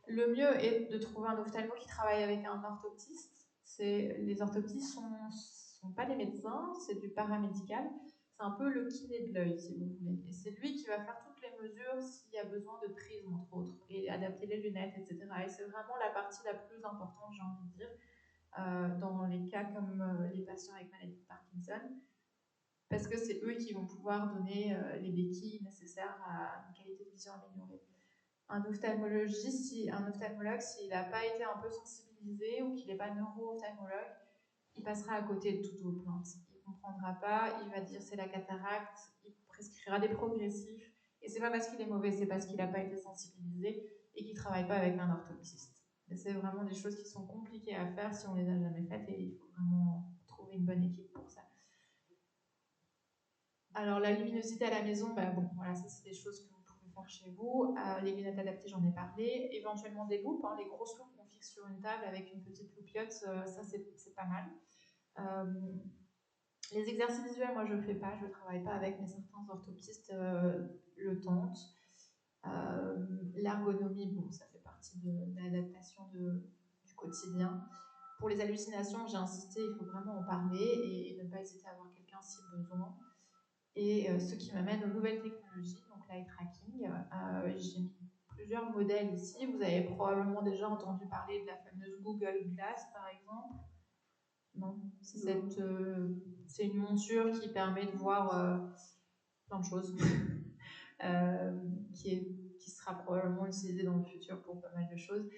Le mieux est de trouver un ophtalmo qui travaille avec un orthoptiste. Les orthoptistes sont pas des médecins, c'est du paramédical. C'est un peu le kiné de l'œil, si vous voulez. Et c'est lui qui va faire toutes les mesures s'il y a besoin de prisme, entre autres, et adapter les lunettes, etc. Et c'est vraiment la partie la plus importante, j'ai envie de dire, dans les cas comme les patients avec maladie de Parkinson, parce que c'est eux qui vont pouvoir donner les béquilles nécessaires à une qualité de vision améliorée. Un ophtalmologue, s'il n'a pas été un peu sensibilisé ou qu'il n'est pas neuro-ophtalmologue, il passera à côté de toutes vos plaintes. Il ne comprendra pas, il va dire c'est la cataracte, il prescrira des progressifs, et c'est pas parce qu'il est mauvais, c'est parce qu'il n'a pas été sensibilisé et qu'il ne travaille pas avec un orthoptiste. Mais c'est vraiment des choses qui sont compliquées à faire si on ne les a jamais faites et il faut vraiment trouver une bonne équipe pour ça. Alors la luminosité à la maison, voilà, ça c'est des choses que vous pouvez faire chez vous. Les lunettes adaptées, j'en ai parlé. Éventuellement des loupes, les grosses loupes qu'on fixe sur une table avec une petite loupiote, ça c'est pas mal. Les exercices visuels, moi je ne fais pas, je ne travaille pas avec, mais certains orthoptistes le tentent. L'ergonomie, ça fait partie de l'adaptation du quotidien. Pour les hallucinations, j'ai insisté, il faut vraiment en parler et ne pas hésiter à avoir quelqu'un si besoin. Et ce qui m'amène aux nouvelles technologies, donc l'eye tracking. J'ai mis plusieurs modèles ici. Vous avez probablement déjà entendu parler de la fameuse Google Glass, par exemple. Non, c'est une monture qui permet de voir plein de choses, qui sera probablement utilisée dans le futur pour pas mal de choses.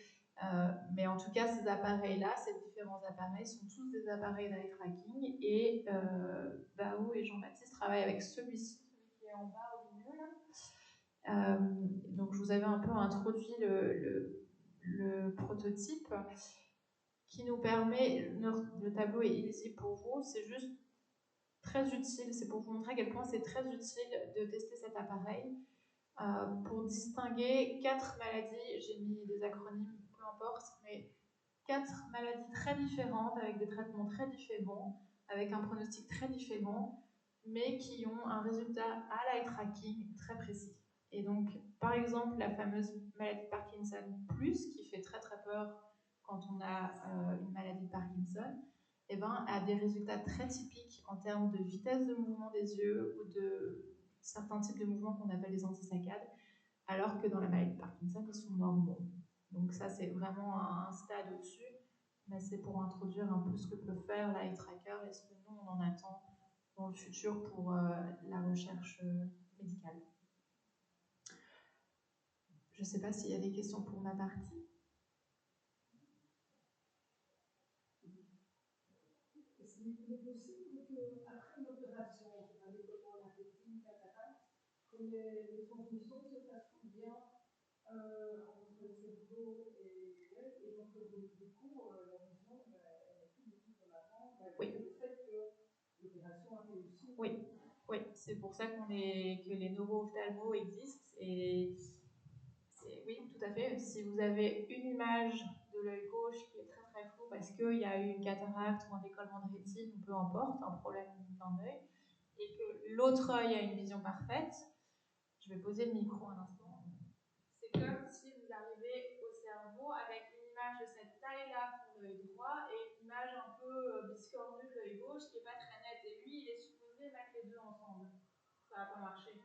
Mais en tout cas, ces appareils-là, ces différents appareils, sont tous des appareils d'eye tracking. Et Bao et Jean-Baptiste travaillent avec celui-ci, celui qui est en bas au milieu. Donc, je vous avais un peu introduit le prototype qui nous permet, le tableau est illisible pour vous, c'est juste très utile, c'est pour vous montrer à quel point c'est très utile de tester cet appareil pour distinguer 4 maladies, j'ai mis des acronymes, peu importe, mais 4 maladies très différentes, avec des traitements très différents, avec un pronostic très différent, mais qui ont un résultat à l'eye tracking très précis. Et donc, par exemple, la fameuse maladie de Parkinson+, qui fait très très peur quand on a une maladie de Parkinson, a des résultats très typiques en termes de vitesse de mouvement des yeux ou de certains types de mouvements qu'on appelle les antisaccades, alors que dans la maladie de Parkinson, ils sont normaux. Donc ça, c'est vraiment un stade au-dessus, mais c'est pour introduire un peu ce que peut faire l'eye tracker et ce que nous, on en attend dans le futur pour la recherche médicale. Je ne sais pas s'il y a des questions pour ma partie. Il est possible qu'après l'opération, un développement de la rétine, cataracte, que les transmissions se fassent bien entre le cerveau et donc du coup, la vision, elle est plus du tout comme avant, malgré le fait que l'opération a réussi. Oui, c'est pour ça que les neuro-ophtalmos existent. Et oui, tout à fait. Si vous avez une image de l'œil gauche qui est très très floue parce qu'il y a eu une cataracte ou un décollement de rétine, ou peu importe, un problème d'un œil, et que l'autre œil a une vision parfaite, je vais poser le micro un instant. C'est comme si vous arrivez au cerveau avec une image de cette taille-là pour l'œil droit et une image un peu biscornue de l'œil gauche qui n'est pas très nette. Et lui, il est supposé mettre les deux ensemble. Ça va pas marcher.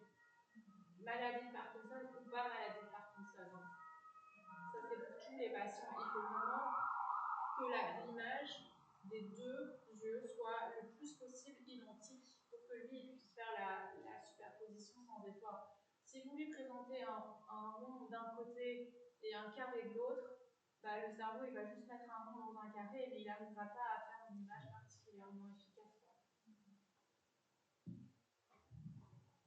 Maladie de Parkinson ou pas maladie de Parkinson. Ça, c'est pour tous les patients. Il faut vraiment que l'image des deux yeux soit le plus possible identique pour que lui il puisse faire la superposition sans effort. Si vous lui présentez un rond d'un côté et un carré de l'autre, bah, le cerveau il va juste mettre un rond dans un carré, mais il n'arrivera pas à faire une image particulièrement efficace.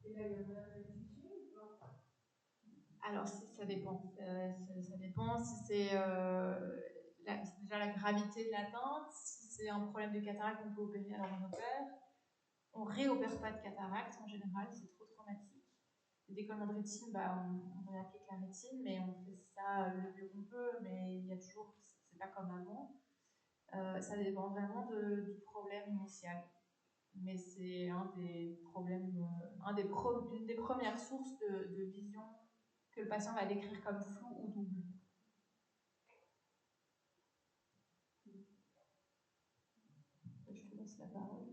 Et là, il y en a un institut ou pas? Alors, ça dépend. Ça dépend si c'est déjà la gravité de l'atteinte, si c'est un problème de cataracte, on peut opérer, alors on opère. On réopère pas de cataracte en général, c'est trop traumatique. Le décollement de rétine, bah, on réapplique la rétine, mais on fait ça le mieux qu'on peut, mais il y a toujours, c'est pas comme avant. Ça dépend vraiment du problème initial. Mais c'est un des problèmes, une des premières sources de vision que le patient va décrire comme flou ou double. Je te laisse la parole.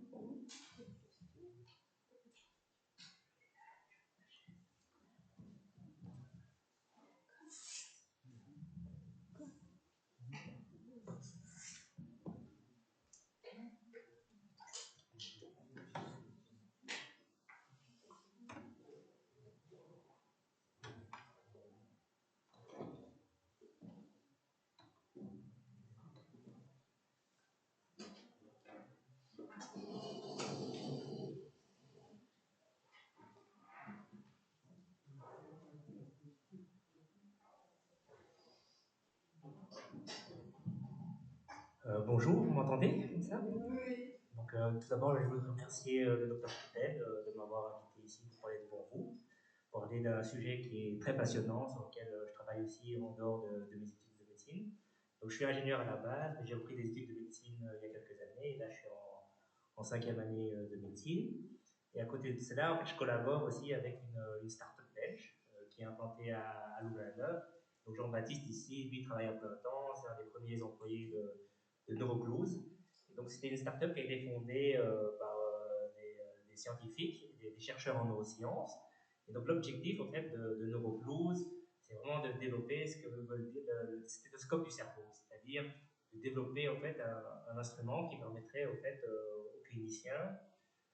Bonjour, vous m'entendez comme ça? Oui. Donc, tout d'abord, je voudrais remercier le docteur Coutel de m'avoir invité ici pour parler devant vous, pour parler d'un sujet qui est très passionnant, sur lequel je travaille aussi en dehors de mes études de médecine. Donc, je suis ingénieur à la base, mais j'ai repris des études de médecine il y a quelques années, et là, je suis en 5e année de médecine. Et à côté de cela, en fait, je collabore aussi avec une start-up belge qui est implantée à Louvain-la-Neuve. Donc, Jean-Baptiste ici, lui, travaille à plein temps, c'est un des premiers employés de Neurocluse. Et donc, c'était une start-up qui a été fondée par des scientifiques, des chercheurs en neurosciences. Et donc, l'objectif, en fait, de Neurocluse, c'est vraiment de développer ce que veut dire le stéthoscope du cerveau, c'est-à-dire de développer, en fait, un instrument qui permettrait, en fait, aux cliniciens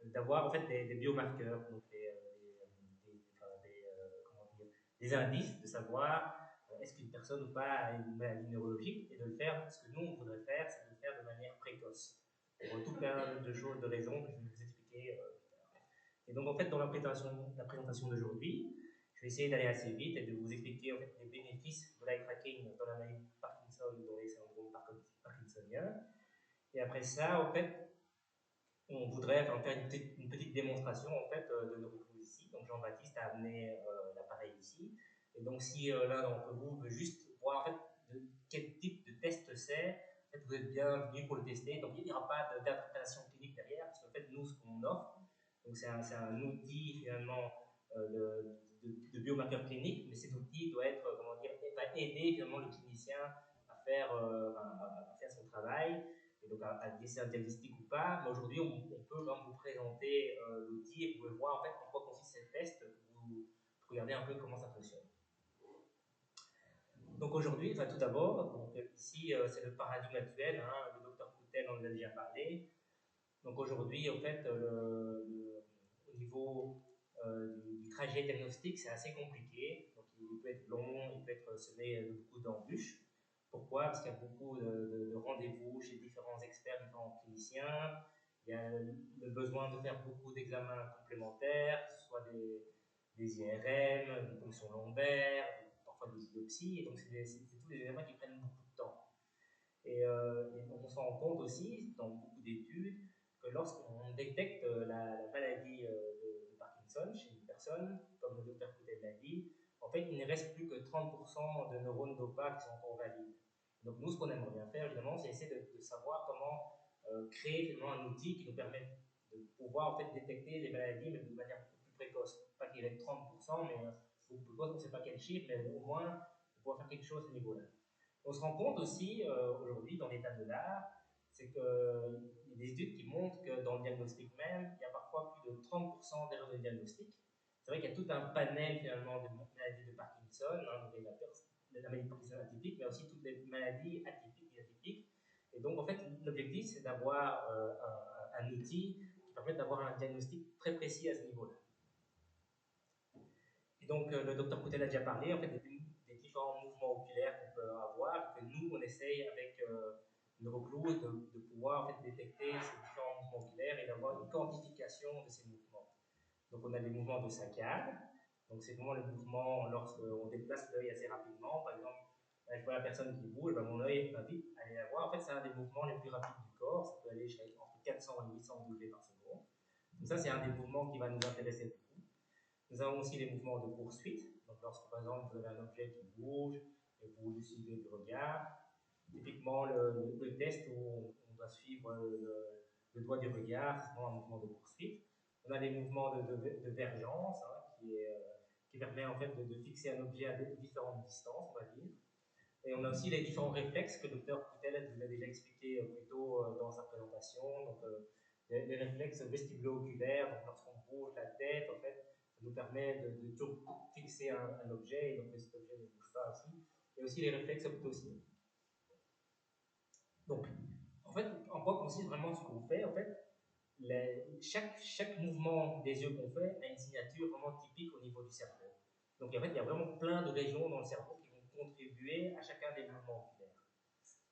d'avoir, en fait, des biomarqueurs, donc des indices de savoir est-ce qu'une personne ou pas a une maladie neurologique, et de le faire, ce que nous on voudrait faire, c'est de le faire de manière précoce, pour tout plein de choses, de raisons que je vais vous expliquer tout à l'heure. Et donc en fait, dans la présentation d'aujourd'hui, je vais essayer d'aller assez vite et de vous expliquer en fait, les bénéfices de l'eye tracking dans la maladie de Parkinson, dans les syndromes parkinsoniens. Et après ça, en fait, on voudrait faire une petite démonstration en fait, de Neurocluse ici. Donc Jean-Baptiste a amené l'appareil ici. Et donc si l'un d'entre vous veut juste voir en fait, de quel type de test c'est, en fait, vous êtes bienvenu pour le tester. Donc il n'y aura pas d'interprétation clinique derrière, parce qu'en fait nous ce qu'on offre, c'est un outil finalement de biomarqueur clinique, mais cet outil doit être, comment dire, va aider finalement le clinicien à faire son travail, et donc à laisser un diagnostic ou pas. Mais aujourd'hui, on peut quand vous présenter l'outil et vous pouvez voir en fait en quoi consiste ce test, vous regardez un peu comment ça fonctionne. Donc aujourd'hui, enfin, tout d'abord, ici c'est le paradigme actuel, hein, le docteur Coutel en a déjà parlé. Donc aujourd'hui, en fait, au niveau du trajet diagnostique, c'est assez compliqué. Donc il peut être long, il peut être semé de beaucoup d'embûches. Pourquoi? Parce qu'il y a beaucoup de rendez-vous chez différents experts, différents cliniciens. Il y a le besoin de faire beaucoup d'examens complémentaires, que ce soit des IRM, des fonctions lombaires, parfois des biopsies. Et donc, c'est tous les examens qui prennent beaucoup de temps. Et donc, on se rend compte aussi, dans beaucoup d'études, que lorsqu'on détecte la maladie de Parkinson chez une personne, comme le docteur Coutel l'a dit, en fait, il ne reste plus que 30% de neurones DOPA qui sont encore valides. Donc nous, ce qu'on aimerait bien faire, évidemment, c'est essayer de savoir comment créer finalement un outil qui nous permet de pouvoir en fait détecter les maladies, mais de manière beaucoup plus précoce. Pas qu'il y ait 30%, mais beaucoup plus grosses, on ne sait pas quel chiffre, mais au moins on pourra faire quelque chose à ce niveau-là. On se rend compte aussi aujourd'hui dans l'état de l'art, c'est qu'il y a des études qui montrent que dans le diagnostic même, il y a parfois plus de 30% d'erreurs de diagnostic. C'est vrai qu'il y a tout un panel finalement de maladies de Parkinson, hein, donc la maladie de Parkinson atypique, mais aussi toutes les maladies atypiques et atypiques. Et donc en fait, l'objectif c'est d'avoir un outil qui permet d'avoir un diagnostic très précis à ce niveau-là. Et donc le docteur Coutel a déjà parlé en fait des différents mouvements oculaires qu'on peut avoir, et que nous on essaye avec Neuroclou de pouvoir en fait détecter ces différents mouvements oculaires et d'avoir une quantification de ces mouvements. Donc on a des mouvements de saccade, donc c'est vraiment le mouvement lorsqu'on déplace l'œil assez rapidement. Par exemple, je vois la personne qui bouge, ben mon œil va vite aller la voir. En fait, c'est un des mouvements les plus rapides du corps, ça peut aller jusqu'à entre 400 et 800 boulevets par seconde. Donc ça, c'est un des mouvements qui va nous intéresser beaucoup. Nous avons aussi les mouvements de poursuite. Donc lorsque par exemple vous avez un objet qui bouge et vous le suivez du regard, typiquement le test où on doit suivre le doigt du regard, c'est vraiment un mouvement de poursuite. On a les mouvements de vergence, hein, qui permet en fait de fixer un objet à différentes distances, on va dire. Et on a aussi les différents réflexes que le docteur Coutel vous a déjà expliqué plus tôt dans sa présentation. Donc les réflexes vestibulo-oculaires, donc lorsqu'on bouge la tête, en fait, ça nous permet de toujours fixer un objet, et donc cet objet ne bouge pas aussi. Et aussi les réflexes optocinétiques. Donc, en fait, en quoi consiste vraiment ce qu'on fait? En fait, chaque mouvement des yeux qu'on fait a une signature vraiment typique au niveau du cerveau. Donc, en fait, il y a vraiment plein de régions dans le cerveau qui vont contribuer à chacun des mouvements oculaires.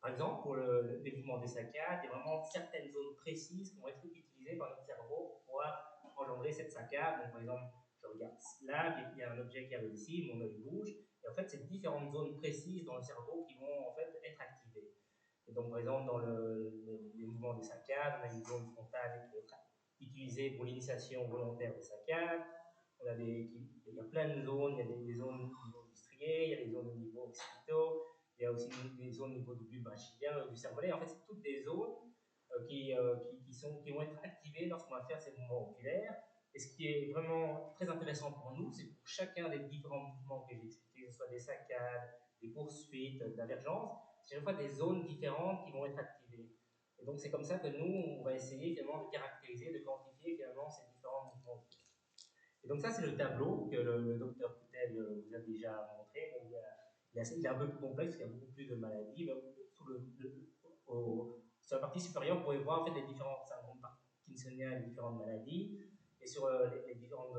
Par exemple, pour les mouvements des saccades, il y a vraiment certaines zones précises qui vont être utilisées par notre cerveau pour pouvoir engendrer cette saccade. Donc, par exemple, je regarde là, il y a un objet qui arrive ici, mon œil bouge, et en fait, c'est différentes zones précises dans le cerveau qui vont en fait être activées. Et donc, par exemple, dans les mouvements des saccades, on a une zone frontale qui est utilisée pour l'initiation volontaire des saccades. Il y a plein de zones, il y a des zones au niveau du strié, il y a des zones au niveau occipitaux, il y a aussi des zones au niveau du bulbe rachidien, du cervelet. En fait, c'est toutes des zones qui vont être activées lorsqu'on va faire ces mouvements oculaires. Et ce qui est vraiment très intéressant pour nous, c'est pour chacun des différents mouvements que j'ai expliqués, que ce soit des saccades, des poursuites, d'avergence, c'est chaque fois des zones différentes qui vont être activées. Et donc, c'est comme ça que nous, on va essayer finalement de caractériser, de quantifier finalement ces différents mouvements oculaires. Et donc ça, c'est le tableau que le docteur Coutel vous a déjà montré. Bon, il est un peu plus complexe, il y a beaucoup plus de maladies. Sur la partie supérieure, vous pouvez voir en fait, les différents syndromes parkinsoniens et les différentes maladies. Et sur les différentes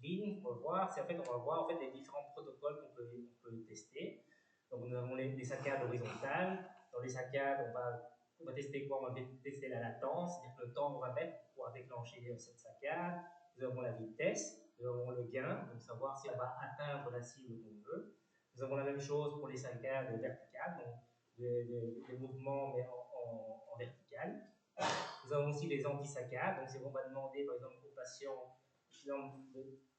lignes, on va voir en fait, les différents protocoles qu'on peut tester. Donc nous avons les saccades horizontales. Dans les saccades, on va tester quoi? On va tester la latence, c'est-à-dire le temps qu'on va mettre pour pouvoir déclencher cette saccade. Nous avons la vitesse, nous avons le gain, donc savoir si on va atteindre la cible qu'on veut. Nous avons la même chose pour les saccades verticales, donc des mouvements mais en vertical. Nous avons aussi les anti-saccades, donc c'est on va demander par exemple au patient,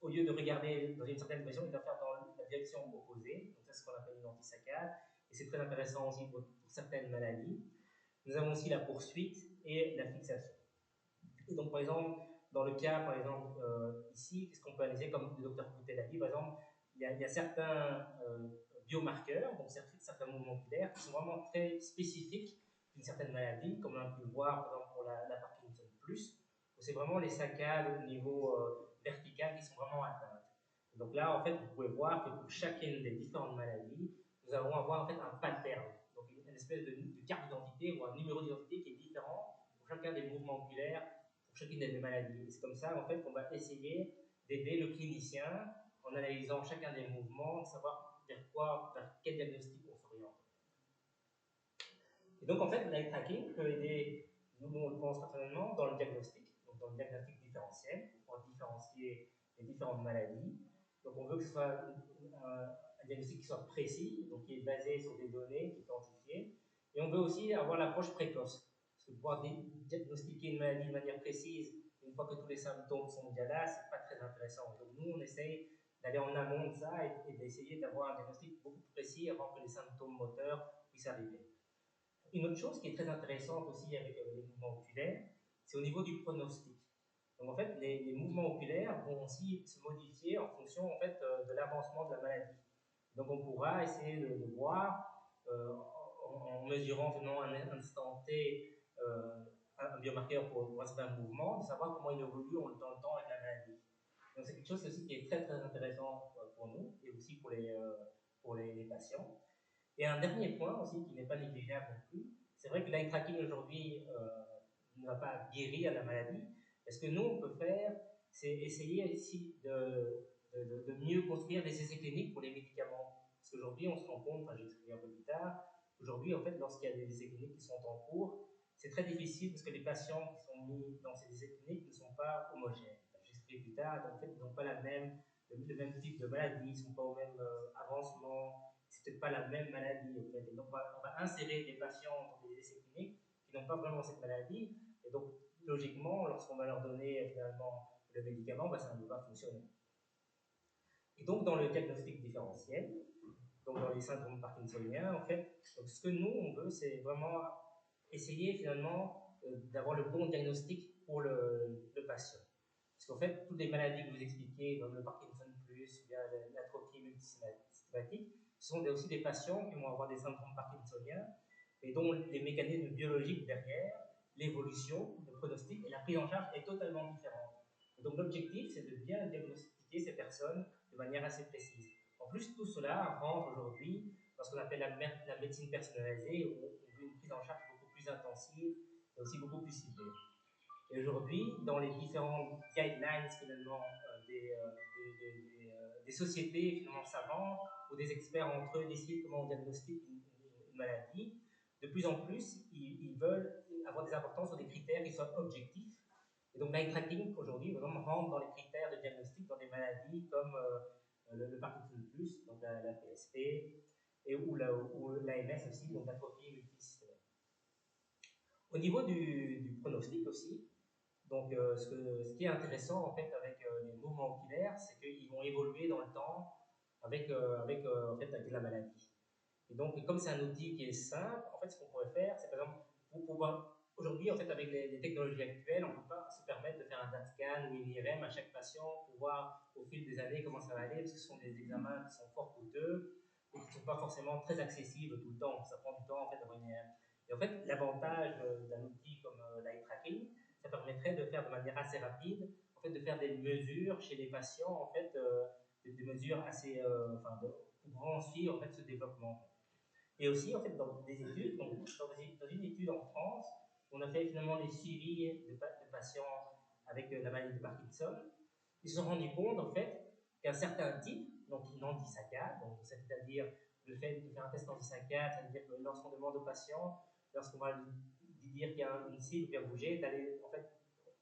au lieu de regarder dans une certaine direction, il va faire dans la direction opposée, donc ça c'est ce qu'on appelle une anti-saccade, et c'est très intéressant aussi pour certaines maladies. Nous avons aussi la poursuite et la fixation. Et donc par exemple, dans le cas, par exemple, ici, qu'est-ce qu'on peut analyser comme le docteur Coutel a dit, par exemple, il y a certains biomarqueurs, donc certains mouvements oculaires qui sont vraiment très spécifiques d'une certaine maladie, comme on a pu le voir, par exemple, pour la Parkinson+, où c'est vraiment les saccades au niveau vertical qui sont vraiment atteintes. Et donc là, en fait, vous pouvez voir que pour chacune des différentes maladies, nous allons avoir en fait un pattern, donc une espèce de carte d'identité ou un numéro d'identité qui est différent pour chacun des mouvements oculaires pour chacune des maladies. Et c'est comme ça en fait qu'on va essayer d'aider le clinicien en analysant chacun des mouvements, de savoir vers quel diagnostic on s'oriente. Et donc en fait, l'eye tracking peut aider, nous on le pense personnellement, dans le diagnostic, donc dans le diagnostic différentiel, pour différencier les différentes maladies. Donc on veut que ce soit un diagnostic qui soit précis, donc qui est basé sur des données, qui est quantifié. Et on veut aussi avoir l'approche précoce. Parce que pouvoir diagnostiquer une maladie de manière précise, une fois que tous les symptômes sont déjà là, c'est pas très intéressant. Donc nous, on essaye d'aller en amont de ça et d'essayer d'avoir un diagnostic beaucoup plus précis avant que les symptômes moteurs puissent arriver. Une autre chose qui est très intéressante aussi avec les mouvements oculaires, c'est au niveau du pronostic. Donc en fait, les mouvements oculaires vont aussi se modifier en fonction en fait, de l'avancement de la maladie. Donc on pourra essayer de voir, en mesurant finalement un instant T, un biomarqueur pour un certain mouvement, de savoir comment il évolue dans le temps avec la maladie. Donc c'est quelque chose aussi qui est très très intéressant pour nous et aussi pour les patients. Et un dernier point aussi qui n'est pas négligeable non plus, c'est vrai que l'eye tracking aujourd'hui ne va pas guérir la maladie. Et ce que nous on peut faire, c'est essayer ici de mieux construire des essais cliniques pour les médicaments. Parce qu'aujourd'hui on se rend compte, enfin j'expliquerai un peu plus tard, aujourd'hui en fait lorsqu'il y a des essais cliniques qui sont en cours, c'est très difficile parce que les patients qui sont mis dans ces essais cliniques ne sont pas homogènes. J'expliquerai plus tard, donc en fait ils n'ont pas le même type de maladie, ils ne sont pas au même avancement, c'est peut-être pas la même maladie. En fait. Et donc, on va insérer des patients dans des essais cliniques qui n'ont pas vraiment cette maladie. Et donc, logiquement, lorsqu'on va leur donner finalement le médicament, bah, ça ne va pas fonctionner. Et donc, dans le diagnostic différentiel, donc dans les syndromes parkinsoniens, en fait, donc ce que nous, on veut, c'est vraiment essayer finalement d'avoir le bon diagnostic pour le patient. Parce qu'en fait, toutes les maladies que vous expliquez, comme le Parkinson+, bien l'atrophie multisystématique, ce sont aussi des patients qui vont avoir des syndromes parkinsoniens et dont les mécanismes biologiques derrière, l'évolution, le pronostic et la prise en charge est totalement différente. Et donc l'objectif, c'est de bien diagnostiquer ces personnes de manière assez précise. En plus, tout cela rentre aujourd'hui dans ce qu'on appelle la médecine personnalisée, où on veut une prise en charge beaucoup plus intensive et aussi beaucoup plus ciblée. Et aujourd'hui, dans les différents guidelines finalement des sociétés finalement savantes ou des experts entre eux décident comment on diagnostique une maladie, de plus en plus, ils veulent avoir des importances sur des critères qui soient objectifs. Et donc l'eye tracking aujourd'hui vraiment rentre dans les critères de diagnostic dans des maladies comme le Parkinson+, donc la PSP, ou l'AMS aussi, donc l'atrophie multisystématique. Au niveau du pronostic aussi, donc, ce qui est intéressant en fait avec les mouvements oculaires, c'est qu'ils vont évoluer dans le temps avec la maladie. Et donc, comme c'est un outil qui est simple, en fait, ce qu'on pourrait faire, c'est par exemple, aujourd'hui, en fait, avec les technologies actuelles, on ne peut pas se permettre de faire un DAT scan ou une IRM à chaque patient pour voir au fil des années comment ça va aller, parce que ce sont des examens qui sont fort coûteux et qui ne sont pas forcément très accessibles tout le temps. Ça prend du temps en fait d'avoir une IRM. Et en fait, l'avantage d'un outil comme l'eye tracking, ça permettrait de faire de manière assez rapide, en fait, de faire des mesures chez les patients, en fait, des mesures assez, pour vraiment suivre en fait ce développement. Et aussi, en fait, dans des études, donc, dans une étude en France, on a fait finalement les suivis de patients avec la maladie de Parkinson. Ils se sont rendus compte, en fait, qu'un certain type, donc une antisaccade, donc c'est-à-dire le fait de faire un test antisaccade, c'est-à-dire que lorsqu'on demande au patient, lorsqu'on va lui dire qu'il y a une cible qui a bougé, d'aller en fait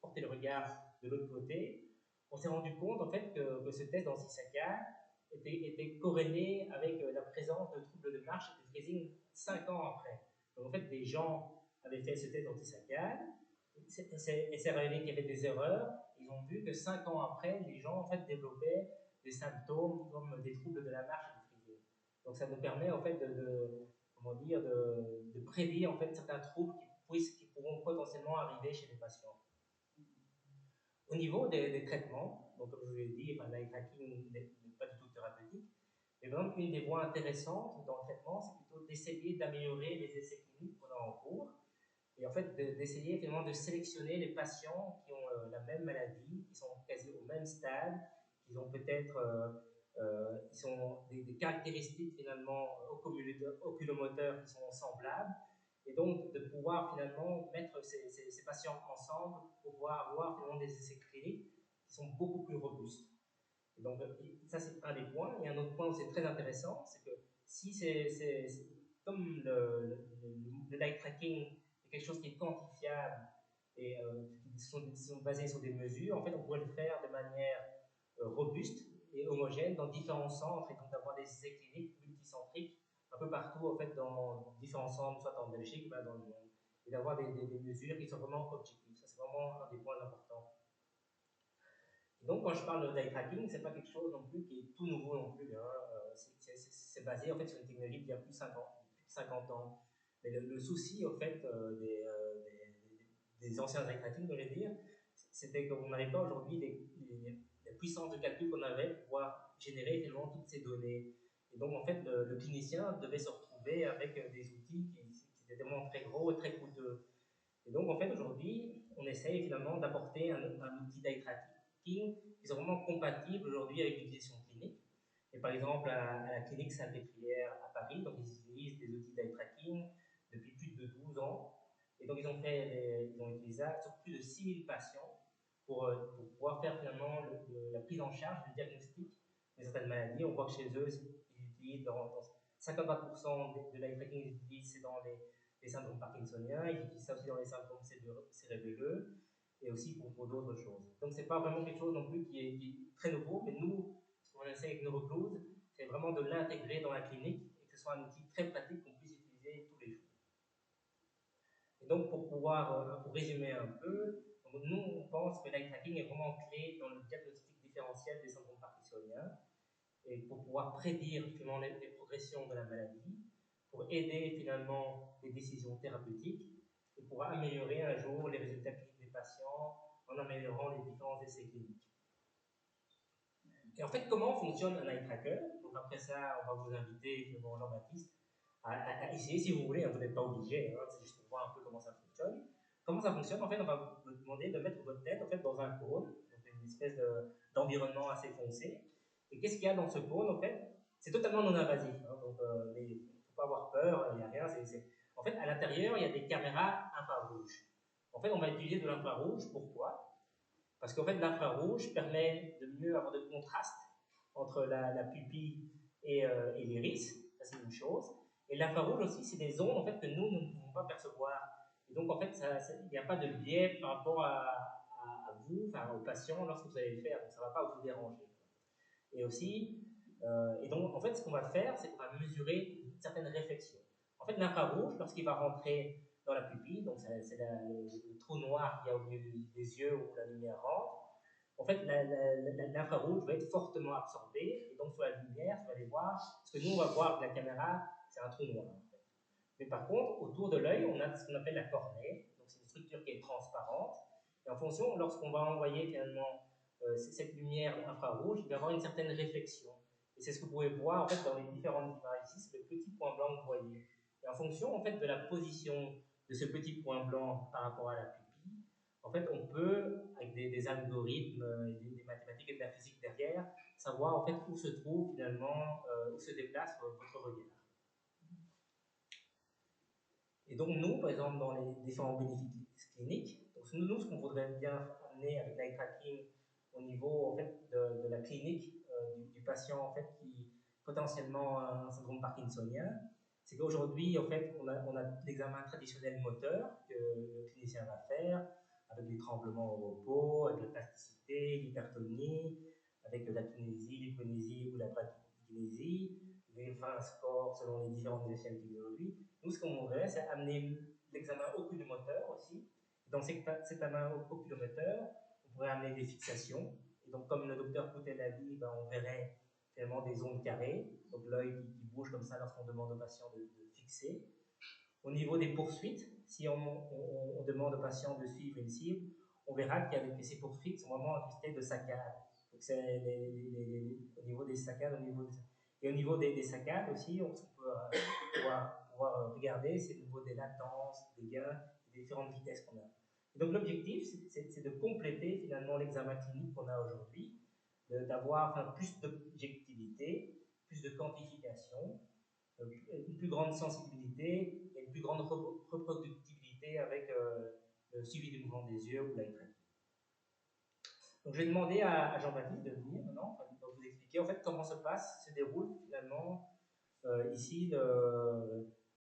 porter le regard de l'autre côté, on s'est rendu compte en fait que ce test d'antisaccade était corrélé avec la présence de troubles de marche et de freezing 5 ans après. Donc en fait, des gens avaient fait ce test d'antisaccade, et c'est révélé qu'il y avait des erreurs. Ils ont vu que 5 ans après, les gens en fait développaient des symptômes comme des troubles de la marche et du freezing. Donc ça nous permet en fait de prédire en fait certains troubles qui pourront potentiellement arriver chez les patients. Au niveau des traitements, donc comme je vous l'ai dit, l'eye tracking n'est pas du tout thérapeutique, mais par exemple, une des voies intéressantes dans le traitement, c'est plutôt d'essayer d'améliorer les essais cliniques qu'on a en cours, et en fait d'essayer finalement de sélectionner les patients qui ont la même maladie, qui sont quasi au même stade, qui ont peut-être qui sont des caractéristiques finalement oculomoteurs qui sont semblables, et donc de pouvoir finalement mettre ces patients ensemble pour pouvoir avoir finalement des essais cliniques qui sont beaucoup plus robustes. Et donc ça c'est un des points. Et un autre point où c'est très intéressant, c'est que si comme le light tracking est quelque chose qui est quantifiable et qui sont basés sur des mesures, en fait on pourrait le faire de manière robuste et homogène dans différents centres, et donc d'avoir des essais cliniques multicentriques un peu partout en fait dans différents centres, soit en Belgique ou dans le monde, et d'avoir des mesures qui sont vraiment objectives. Ça c'est vraiment un des points importants. Et donc quand je parle d'eye tracking, c'est pas quelque chose non plus qui est tout nouveau non plus. Hein. C'est basé en fait sur une technologie qui a plus de 50 ans. Mais le souci en fait des anciens eye tracking, je vais dire, c'était qu'on n'avait pas aujourd'hui les puissances de calcul qu'on avait pour pouvoir générer finalement toutes ces données. Et donc, en fait, le clinicien devait se retrouver avec des outils qui étaient vraiment très gros et très coûteux. Et donc, en fait, aujourd'hui, on essaye finalement d'apporter un outil d'eye tracking qui sont vraiment compatibles aujourd'hui avec l'utilisation clinique. Et par exemple, à la clinique Salpêtrière à Paris, donc ils utilisent des outils d'eye tracking depuis plus de 12 ans. Et donc, ils ont utilisé ça sur plus de 6000 patients pour pouvoir faire finalement la prise en charge du diagnostic de certaines maladies. On voit que chez eux, ils utilisent dans 50% de l'eye tracking, ils utilisent c'est dans les syndromes parkinsoniens, ils utilisent ça aussi dans les syndromes cérébelleux et aussi pour d'autres choses. Donc, c'est pas vraiment quelque chose non plus qui est très nouveau, mais nous, ce qu'on essaie avec Neuroclose, c'est vraiment de l'intégrer dans la clinique et que ce soit un outil très pratique qu'on puisse utiliser tous les jours. Et donc, pour résumer un peu, nous, on pense que l'eye tracking est vraiment clé dans le diagnostic différentiel des syndromes parkinsoniens et pour pouvoir prédire finalement les progressions de la maladie, pour aider finalement les décisions thérapeutiques et pour améliorer un jour les résultats cliniques des patients en améliorant les différents essais cliniques. Et en fait, comment fonctionne un eye tracker? Donc après ça, on va vous inviter, Jean-Baptiste, à essayer si vous voulez, hein, vous n'êtes pas obligé, hein, c'est juste pour voir un peu comment ça fonctionne. Comment ça fonctionne? En fait, on va vous demander de mettre votre tête en fait, dans un cône, donc une espèce d'environnement assez foncé. Et qu'est-ce qu'il y a dans ce cône? En fait, c'est totalement non-invasif, hein, donc il ne faut pas avoir peur, il n'y a rien. En fait, à l'intérieur, il y a des caméras infrarouges. En fait, on va utiliser de l'infrarouge. Pourquoi? Parce qu'en fait, l'infrarouge permet de mieux avoir de contraste entre la pupille et l'iris, ça c'est une chose. Et l'infrarouge aussi, c'est des ondes en fait, que nous ne pouvons pas percevoir. Et donc, en fait, il n'y a pas de biais par rapport à vous, enfin aux patients, lorsque vous allez le faire. Donc, ça ne va pas vous déranger. Et aussi, et donc, en fait, ce qu'on va faire, c'est qu'on va mesurer une certaine réflexion. En fait, l'infrarouge, lorsqu'il va rentrer dans la pupille, donc c'est le trou noir qu'il y a au milieu des yeux où la lumière rentre, en fait, l'infrarouge va être fortement absorbé, et donc sur la lumière, vous allez voir, ce que nous, on va voir avec la caméra, c'est un trou noir. En fait. Mais par contre, autour de l'œil, on a ce qu'on appelle la cornée, donc c'est une structure qui est transparente, et en fonction, lorsqu'on va envoyer finalement cette lumière infrarouge, il va y avoir une certaine réflexion. Et c'est ce que vous pouvez voir en fait, dans les différentes images ici, c'est le petit point blanc que vous voyez. Et en fonction en fait, de la position de ce petit point blanc par rapport à la pupille, en fait, on peut, avec des algorithmes, des mathématiques et de la physique derrière, savoir en fait où se trouve finalement, où se déplace votre regard. Et donc nous, par exemple, dans les différents bénéfices cliniques, donc nous, ce qu'on voudrait bien amener avec l'eye tracking au niveau en fait, de la clinique du patient en fait, qui potentiellement a un syndrome parkinsonien, c'est qu'aujourd'hui, en fait, on a l'examen traditionnel moteur que le clinicien va faire, avec les tremblements au repos, avec la plasticité, l'hypertonie, avec la kinésie, l'hyponésie ou la bradykinésie, les 20 scores selon les différentes échelles d'aujourd'hui. Nous, ce qu'on voudrait, c'est amener l'examen oculomoteur aussi. Et dans cet examen oculomoteur, on pourrait amener des fixations. Et donc, comme le docteur Coutel a dit, ben, on verrait finalement des ondes carrées, donc l'œil qui bouge comme ça lorsqu'on demande au patient de fixer. Au niveau des poursuites, si on demande au patient de suivre une cible, on verra que ces poursuites sont vraiment incrustées de saccades. Donc c'est au niveau des saccades, et au niveau des saccades aussi, on peut pouvoir regarder, c'est au niveau des latences, des gains, des différentes vitesses qu'on a. Et donc l'objectif, c'est de compléter finalement l'examen clinique qu'on a aujourd'hui, d'avoir plus d'objectivité, plus de quantification, une plus grande sensibilité et une plus grande reproductibilité avec le suivi du mouvement des yeux ou l'eye tracking. Donc je vais demander à Jean-Baptiste de venir maintenant, de vous expliquer en fait comment se déroule finalement ici